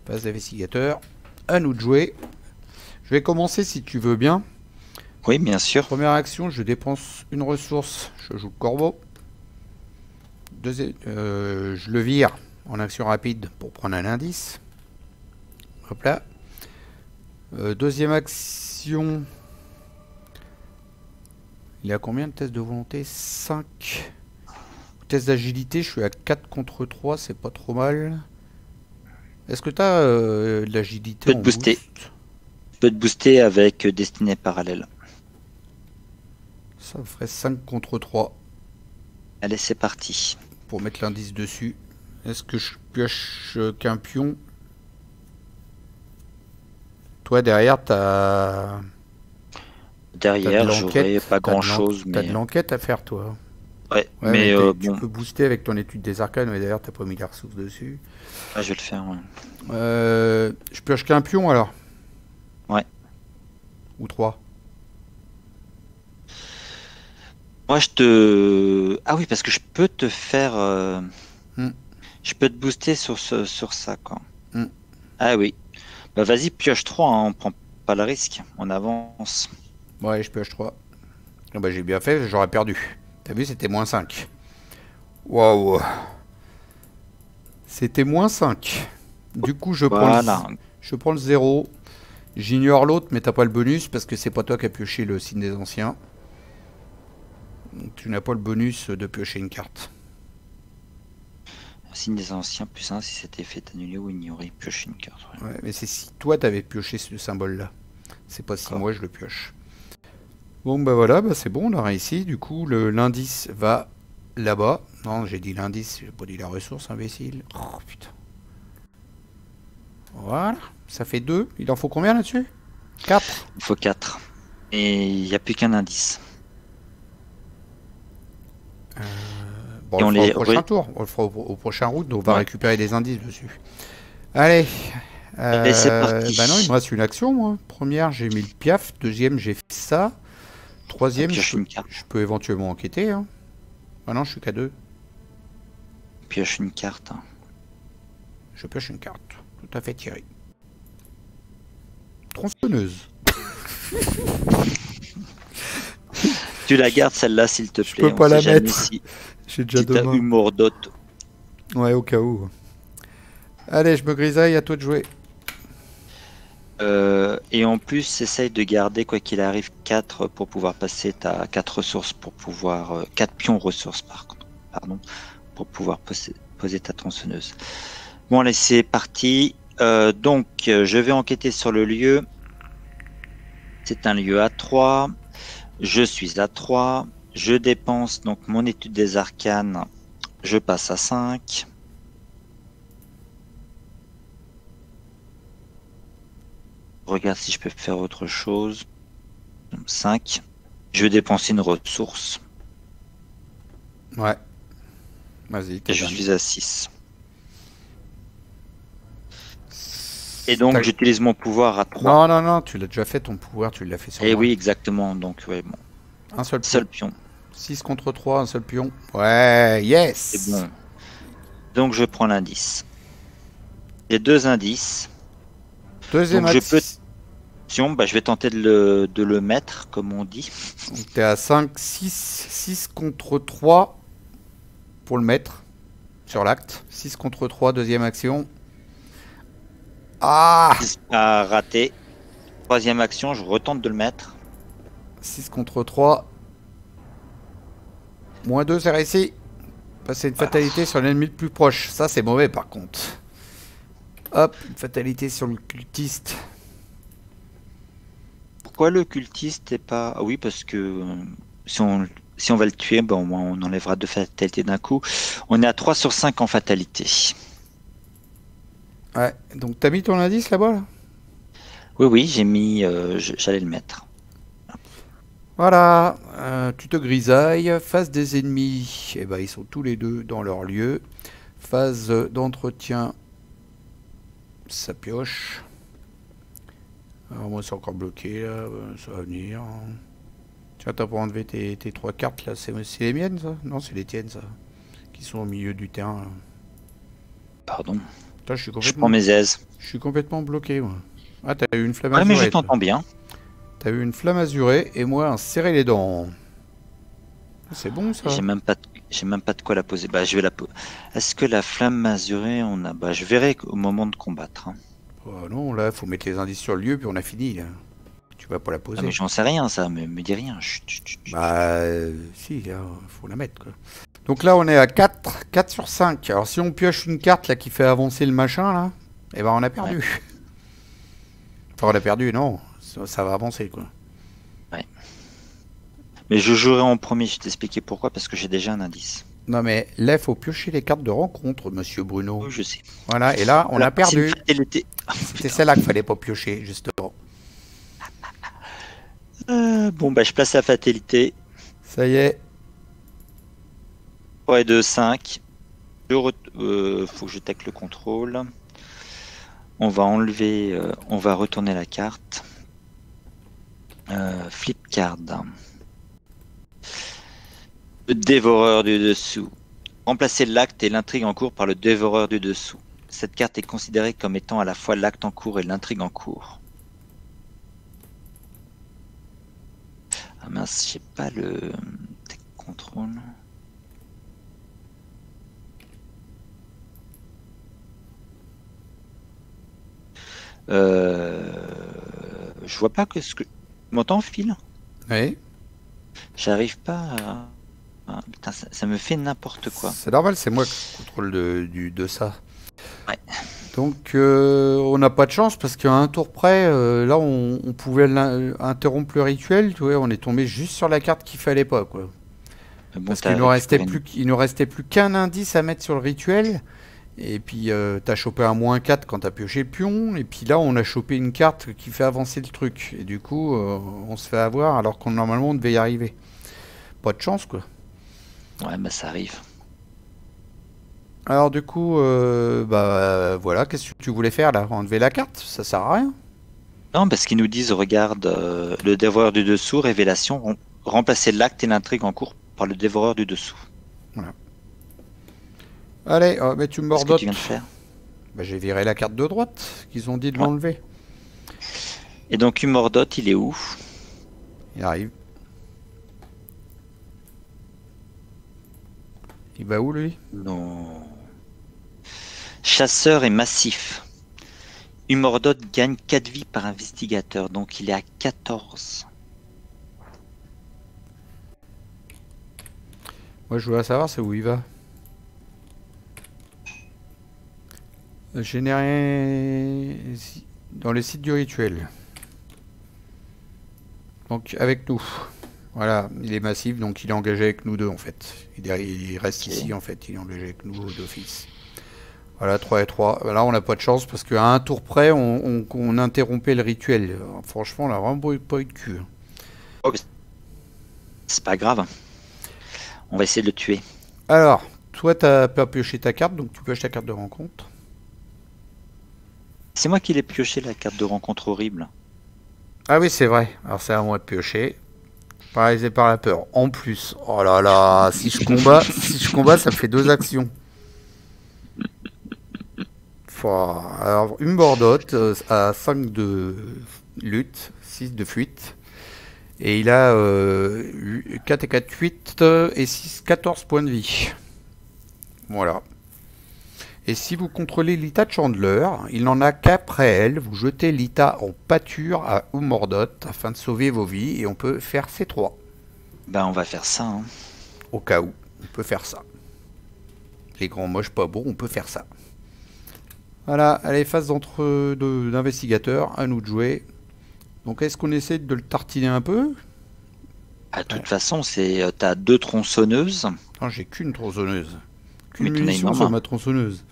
B: Phase d'investigateur. À nous de jouer. Je vais commencer si tu veux bien.
A: Oui, bien sûr.
B: Première action, je dépense une ressource. Je joue corbeau. Je le vire en action rapide pour prendre un indice. Hop là. Deuxième action. Il a combien de tests de volonté? 5. Test d'agilité, je suis à 4 contre 3, c'est pas trop mal. Est-ce que tu as de l'agilité en
A: booster.
B: boost?
A: Je peux te booster avec destinée parallèle.
B: Ça me ferait 5 contre 3.
A: Allez, c'est parti.
B: Pour mettre l'indice dessus. Est-ce que je pioche qu'un pion? Toi, derrière, t'as...
A: Derrière, j'aurais pas grand-chose.
B: T'as de l'enquête à faire, toi.
A: Ouais,
B: mais tu
A: bon.
B: peux booster avec ton étude des arcanes, mais d'ailleurs, t'as pas mis les ressources dessus.
A: Ah, je vais le faire, ouais.
B: Je pioche qu'un pion, alors?
A: Ouais.
B: Ou 3?
A: Moi, je te... Ah oui, parce que je peux te faire... Je peux te booster sur ça, quoi. Ah oui. Bah vas-y, pioche 3, hein, on prend pas le risque. On avance.
B: Ouais, je pioche 3. Ah bah, j'ai bien fait, j'aurais perdu. T'as vu, c'était moins 5. Waouh. C'était moins 5. Du coup, je prends le 0. J'ignore l'autre, mais t'as pas le bonus parce que c'est pas toi qui as pioché le signe des anciens. Donc, tu n'as pas le bonus de piocher une carte.
A: Signe des anciens, plus 1 si c'était fait annuler ou ignorer. Piocher une carte.
B: Ouais, mais c'est si toi t'avais pioché ce symbole-là. C'est pas si moi je le pioche. Bon, bah voilà, bah c'est bon, on a réussi. Du coup, l'indice va là-bas. Non, j'ai dit l'indice, j'ai pas dit la ressource, imbécile. Oh putain. Voilà, ça fait 2. Il en faut combien là-dessus? 4.
A: Il faut 4. Et il n'y a plus qu'un indice.
B: Bon, on le fera au prochain tour. On le fera au prochain route, donc on va récupérer des indices dessus. Allez.
A: C'est parti.
B: Bah non, il me reste une action, moi. Première, j'ai mis le piaf. Deuxième, j'ai fait ça. Troisième, je peux éventuellement enquêter. Hein. Ah non, je suis qu'à 2.
A: Pioche une carte.
B: Je pioche une carte. Tout à fait, Thierry. Tronçonneuse.
A: Tu la gardes celle-là, s'il te plaît.
B: Je peux pas la mettre. J'ai déjà deux mains.
A: Humour d'hôte.
B: Ouais, au cas où. Allez, je me grisaille, à toi de jouer.
A: Et en plus, essaye de garder, quoi qu'il arrive, 4 pour pouvoir passer ta 4 ressources, pour pouvoir... 4 pions ressources, pardon, pour pouvoir poser ta tronçonneuse. Bon, allez, c'est parti. Donc, je vais enquêter sur le lieu. C'est un lieu à 3. Je suis à 3. Je dépense donc mon étude des arcanes. Je passe à 5. Regarde si je peux faire autre chose. 5. Je vais dépenser une ressource.
B: Ouais. Vas-y.
A: Et je suis à 6. Et donc j'utilise mon pouvoir à 3.
B: Non, tu l'as déjà fait ton pouvoir, tu l'as fait sur moi.
A: Et oui, exactement. Donc, ouais, bon.
B: Un seul
A: pion.
B: 6 contre 3, un seul pion. Ouais, yes.
A: C'est bon. Donc je prends l'indice. J'ai 2 indices.
B: Deuxième indice.
A: Je vais tenter de le mettre, comme on dit.
B: Donc t'es à 5, 6 contre 3 pour le mettre sur l'acte. 6 contre 3, deuxième action. Ah,
A: raté. Troisième action, je retente de le mettre.
B: 6 contre 3. Moins 2, c'est réussi. Passer une fatalité sur l'ennemi le plus proche. Ça, c'est mauvais par contre. Hop, une fatalité sur le cultiste.
A: Pourquoi le cultiste est pas... Ah oui, parce que si on va le tuer, bon, on enlèvera 2 fatalités d'un coup. On est à 3 sur 5 en fatalité.
B: Ouais, donc t'as mis ton indice là-bas là?
A: Oui, j'ai mis... j'allais le mettre.
B: Voilà, tu te grisailles. Phase des ennemis, eh ben, ils sont tous les deux dans leur lieu. Phase d'entretien, ça pioche. Alors moi c'est encore bloqué là, ça va venir. Tiens, t'as pas enlevé tes 3 cartes là, c'est les miennes ça? Non, c'est les tiennes ça, qui sont au milieu du terrain là.
A: Pardon.
B: Putain, je
A: prends mes aises.
B: Je suis complètement bloqué moi. Ah, t'as eu une flamme
A: Ouais, mais
B: azurée.
A: je t'entends bien.
B: T'as eu une flamme azurée et moi un serrer les dents. C'est bon ça.
A: J'ai même pas de quoi la poser. Bah, je vais la poser. Est-ce que la flamme azurée, on a... Bah, je verrai au moment de combattre. Hein.
B: Oh non, là, faut mettre les indices sur le lieu, puis on a fini, là. Tu vas pas la poser.
A: Ah, mais j'en sais rien, ça. Me dis rien. Chut, chut, chut.
B: Bah, si, là, faut la mettre, quoi. Donc là, on est à 4 sur 5. Alors, si on pioche une carte, là, qui fait avancer le machin, là, eh ben, on a perdu. Ouais. Enfin, on a perdu, non. Ça va avancer, quoi.
A: Ouais. Mais je jouerai en premier, je vais t'expliquer pourquoi, parce que j'ai déjà un indice.
B: Non, mais là, il faut piocher les cartes de rencontre, monsieur Bruno.
A: Oui, je sais.
B: Voilà, et là, on a perdu.
A: Oh,
B: c'était celle-là qu'il fallait pas piocher, justement.
A: Bon, bah, je place la fatalité.
B: Ça y est.
A: 3 et 2, 5. Faut que je take le contrôle. On va enlever, on va retourner la carte. Flip card. Le dévoreur du dessous. Remplacer l'acte et l'intrigue en cours par le dévoreur du dessous. Cette carte est considérée comme étant à la fois l'acte en cours et l'intrigue en cours. Ah mince, j'ai pas le contrôle. Je vois pas que ce que... Tu m'entends, Phil?
B: Oui.
A: J'arrive pas à... Putain, ça me fait n'importe quoi.
B: C'est normal, c'est moi qui contrôle de ça.
A: Ouais.
B: Donc, on n'a pas de chance parce qu'à un tour près, là, on pouvait interrompre le rituel. Tu vois, on est tombé juste sur la carte qu'il fallait pas, quoi.
A: Bon,
B: parce qu'il nous restait plus qu'un indice à mettre sur le rituel. Et puis, t'as chopé un -4 quand t'as pioché le pion. Et puis là, on a chopé une carte qui fait avancer le truc. Et du coup, on se fait avoir alors qu'on normalement on devait y arriver. Pas de chance, quoi.
A: Ouais, bah ça arrive.
B: Alors du coup, voilà, qu'est-ce que tu voulais faire là? Enlever la carte? Ça sert à rien.
A: Non, parce qu'ils nous disent, regarde, le dévoreur du dessous, révélation, remplacer l'acte et l'intrigue en cours par le dévoreur du dessous.
B: Voilà. Allez, mais tu me mordotes.
A: Qu'est-ce que tu viens de faire?
B: Bah, j'ai viré la carte de droite, qu'ils ont dit de l'enlever.
A: Et donc Humordote, il est où?
B: Il arrive. Il va où lui?
A: Non. Chasseur et massif. Humordote gagne 4 vies par investigateur, donc il est à 14.
B: Moi je voudrais savoir c'est où il va. Générer dans les sites du rituel. Donc avec nous. Voilà, il est massif, donc il est engagé avec nous deux en fait. Il reste ici en fait, il est engagé avec nous d'office. Voilà, 3 et 3. Là, on n'a pas de chance parce qu'à un tour près, on interrompait le rituel. Alors, franchement, on n'a vraiment pas eu de cul.
A: Oh, c'est pas grave. On va essayer de le tuer.
B: Alors, toi, t'as pas pioché ta carte, donc tu pioches ta carte de rencontre.
A: C'est moi qui l'ai pioché, la carte de rencontre horrible.
B: Ah oui, c'est vrai. Alors, c'est à moi de piocher. Paralysé par la peur. En plus, oh là là, si je combats, ça me fait 2 actions. Alors, une bordote à 5 de lutte, 6 de fuite. Et il a 4 et 4, 8 et 6, 14 points de vie. Voilà. Et si vous contrôlez Lita Chandler, il n'en a qu'après elle, vous jetez Lita en pâture à Umordot afin de sauver vos vies et on peut faire ces trois.
A: Ben, on va faire ça. Hein.
B: Au cas où, on peut faire ça. Les grands moches pas beaux, on peut faire ça. Voilà, allez, phase d'investigateur, à nous de jouer. Donc est-ce qu'on essaie de le tartiner un peu?
A: De toute façon, t'as 2 tronçonneuses.
B: Non, j'ai qu'une tronçonneuse.
A: Mais
B: Qu'une
A: t'en as
B: munition
A: une
B: sur
A: main.
B: ma tronçonneuse.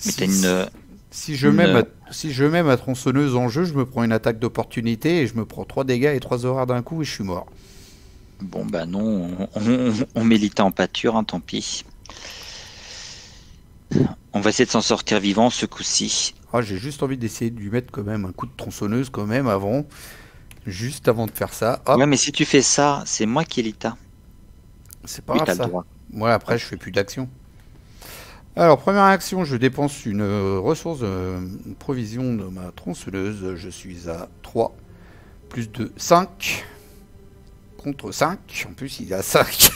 A: Mais t'as une...
B: Si je mets ma tronçonneuse en jeu, je me prends une attaque d'opportunité et je me prends 3 dégâts et 3 horaires d'un coup et je suis mort.
A: Bon, bah non, on met Lita en pâture, hein, tant pis. On va essayer de s'en sortir vivant ce coup-ci.
B: Ah, j'ai juste envie d'essayer de lui mettre quand même un coup de tronçonneuse quand même avant. Juste avant de faire ça. Hop,
A: Ouais, mais si tu fais ça, c'est moi qui ai Lita.
B: c'est pas
A: Oui,
B: grave
A: t'as le
B: ça.
A: droit.
B: Moi après je fais plus d'action. Alors première action, je dépense une ressource, une provision de ma tronçonneuse. Je suis à 3. Plus de 5. Contre 5. En plus il est à 5.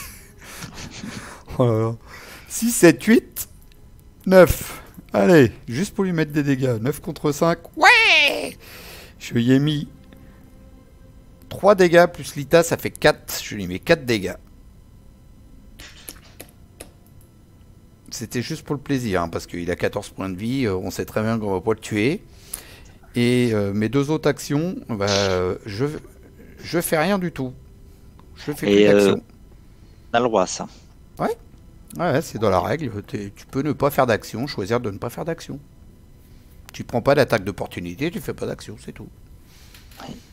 B: Oh là là. 6, 7, 8, 9. Allez, juste pour lui mettre des dégâts. 9 contre 5. Ouais. Je lui ai mis 3 dégâts plus Lita, ça fait 4. Je lui mets 4 dégâts. C'était juste pour le plaisir, hein, parce qu'il a 14 points de vie. On sait très bien qu'on va pas le tuer. Et mes 2 autres actions, bah, je fais rien du tout. Je fais plus
A: Et
B: d'action.
A: on a le droit, ça.
B: Ouais, c'est dans la règle. Tu peux ne pas faire d'action, choisir de ne pas faire d'action. Tu prends pas d'attaque d'opportunité, tu fais pas d'action, c'est tout.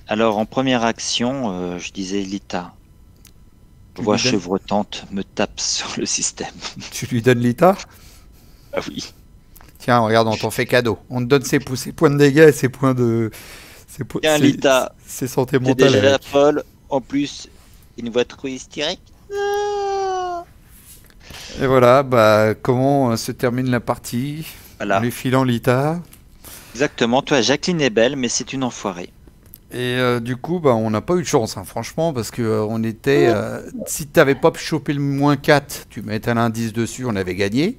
A: Alors, en première action, je disais Lita.
B: Tu
A: Voix
B: lui donnes-
A: chevrotante me tape sur le système.
B: Tu lui donnes Lita.
A: Ah oui.
B: Tiens, regarde, on t'en fait cadeau. On te donne ses points de dégâts et ses points de...
A: Tiens, Lita,
B: ses santé
A: t'es
B: mentale.
A: déjà la
B: avec.
A: folle. En plus, une voix trop hystérique. Ah.
B: Et voilà, bah, comment se termine la partie en
A: Voilà.
B: lui filant Lita.
A: Exactement. Toi, Jacqueline est belle, mais c'est une enfoirée.
B: Et du coup, bah, on n'a pas eu de chance, hein, franchement, parce que on était. Si t'avais pas chopé le moins 4, tu mettais un indice dessus, on avait gagné.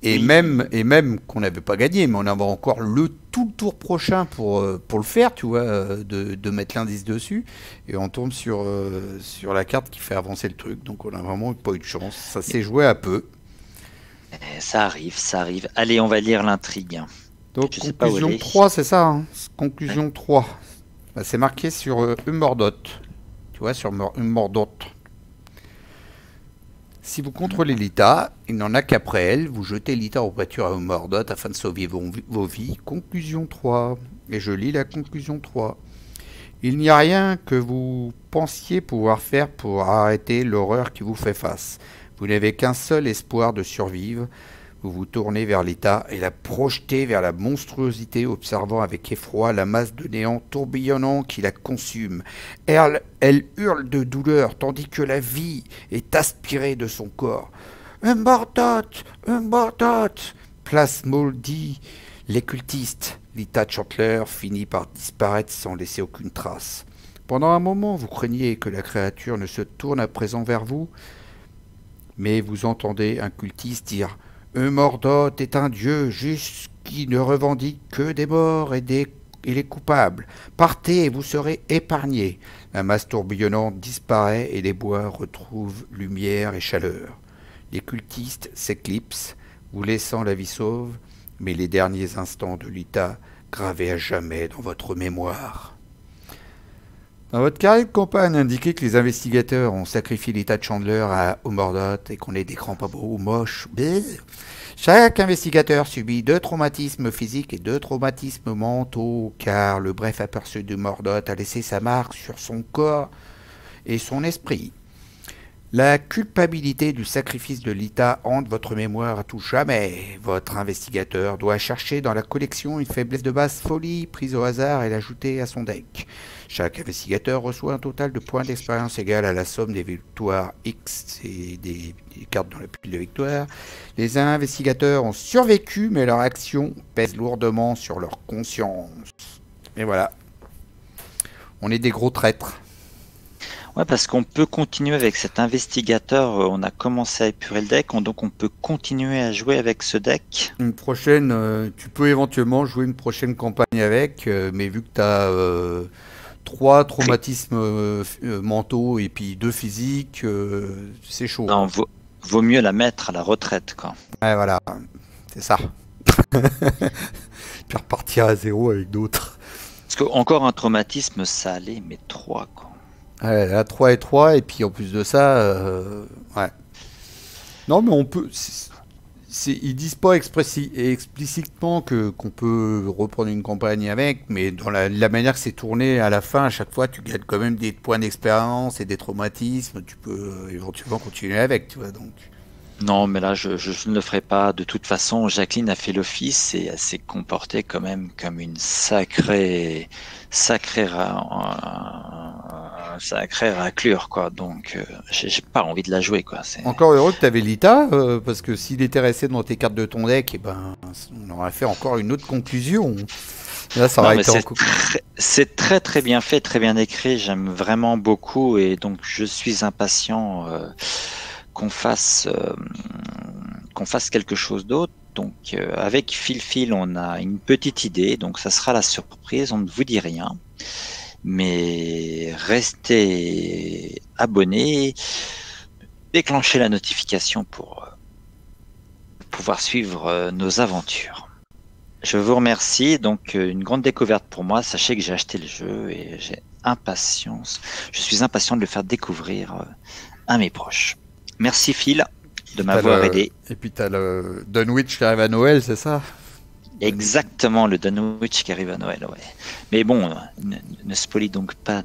B: Et
A: Oui.
B: même qu'on n'avait pas gagné, mais on avait encore tout le tour prochain pour le faire, tu vois, de mettre l'indice dessus. Et on tombe sur la carte qui fait avancer le truc. Donc on n'a vraiment pas eu de chance. Ça s'est joué à peu.
A: Ça arrive, ça arrive. Allez, on va lire l'intrigue.
B: Donc
A: Je sais pas où
B: conclusion
A: elle est.
B: 3, c'est ça, hein. Conclusion 3. Bah, c'est marqué sur Umordot. Tu vois, sur Umordot. Si vous contrôlez Lita, il n'en a qu'après elle, vous jetez Lita en pâture à Umordot afin de sauver vos vies. Conclusion 3. Et je lis la conclusion 3. Il n'y a rien que vous pensiez pouvoir faire pour arrêter l'horreur qui vous fait face. Vous n'avez qu'un seul espoir de survivre. Vous vous tournez vers Lita et la projetez vers la monstruosité, observant avec effroi la masse de néant tourbillonnant qui la consume. Elle hurle de douleur, tandis que la vie est aspirée de son corps. Umordot, Umordot, place maudit les cultistes. Lita Chandler finit par disparaître sans laisser aucune trace. Pendant un moment, vous craignez que la créature ne se tourne à présent vers vous, mais vous entendez un cultiste dire « Umordot est un dieu juste qui ne revendique que des morts et les coupables. Partez et vous serez épargnés. » La masse tourbillonnante disparaît et les bois retrouvent lumière et chaleur. Les cultistes s'éclipsent, vous laissant la vie sauve, mais les derniers instants de Lita gravés à jamais dans votre mémoire. Dans votre carnet de campagne, indiquez que les investigateurs ont sacrifié Lita Chandler à Umordot et qu'on est des grands pas beaux ou moches. Chaque investigateur subit 2 traumatismes physiques et 2 traumatismes mentaux, car le bref aperçu d'Umordot a laissé sa marque sur son corps et son esprit. La culpabilité du sacrifice de Lita hante votre mémoire à tout jamais. Votre investigateur doit chercher dans la collection une faiblesse de basse folie prise au hasard et l'ajouter à son deck. Chaque investigateur reçoit un total de points d'expérience égal à la somme des victoires X et des cartes dans la pile de victoire. Les investigateurs ont survécu, mais leur action pèse lourdement sur leur conscience. Et voilà. On est des gros traîtres.
A: Ouais, parce qu'on peut continuer avec cet investigateur. On a commencé à épurer le deck, donc on peut continuer à jouer avec ce deck.
B: Une prochaine, tu peux éventuellement jouer une prochaine campagne avec, mais vu que tu as 3 traumatismes mentaux et puis 2 physiques, c'est chaud.
A: Non, vaut mieux la mettre à la retraite, quoi.
B: Ouais, voilà, c'est ça. Puis repartir à zéro avec d'autres.
A: Parce qu'encore un traumatisme, ça allait, mais 3, quoi.
B: Ouais, là, 3 et 3, et puis en plus de ça, ouais. Non, mais on peut. Ils disent pas explicitement qu'on peut reprendre une campagne avec, mais dans la manière que c'est tourné à la fin, à chaque fois, tu gagnes quand même des points d'expérience et des traumatismes. Tu peux éventuellement continuer avec, tu vois. Donc.
A: Non, mais là, je ne le ferai pas. De toute façon, Jacqueline a fait l'office et elle s'est comportée quand même comme une sacrée raclure, quoi. Donc, j'ai pas envie de la jouer, quoi.
B: Encore heureux que tu avais Lita, parce que s'il était resté dans tes cartes de ton deck, eh ben, on aurait fait encore une autre conclusion. Là, ça aurait été
A: c'est très très bien fait, très bien écrit. J'aime vraiment beaucoup et donc je suis impatient qu'on fasse quelque chose d'autre. Donc avec Phil, on a une petite idée, donc ça sera la surprise. On ne vous dit rien, mais restez abonnés, déclenchez la notification pour pouvoir suivre nos aventures. Je vous remercie. Donc, une grande découverte pour moi. Sachez que j'ai acheté le jeu et je suis impatient de le faire découvrir à mes proches. Merci Phil de m'avoir aidé.
B: Et puis, tu as le Dunwich qui arrive à Noël, c'est ça?
A: Exactement, le Dunwich qui arrive à Noël, ouais. Mais bon, ne spoilie donc pas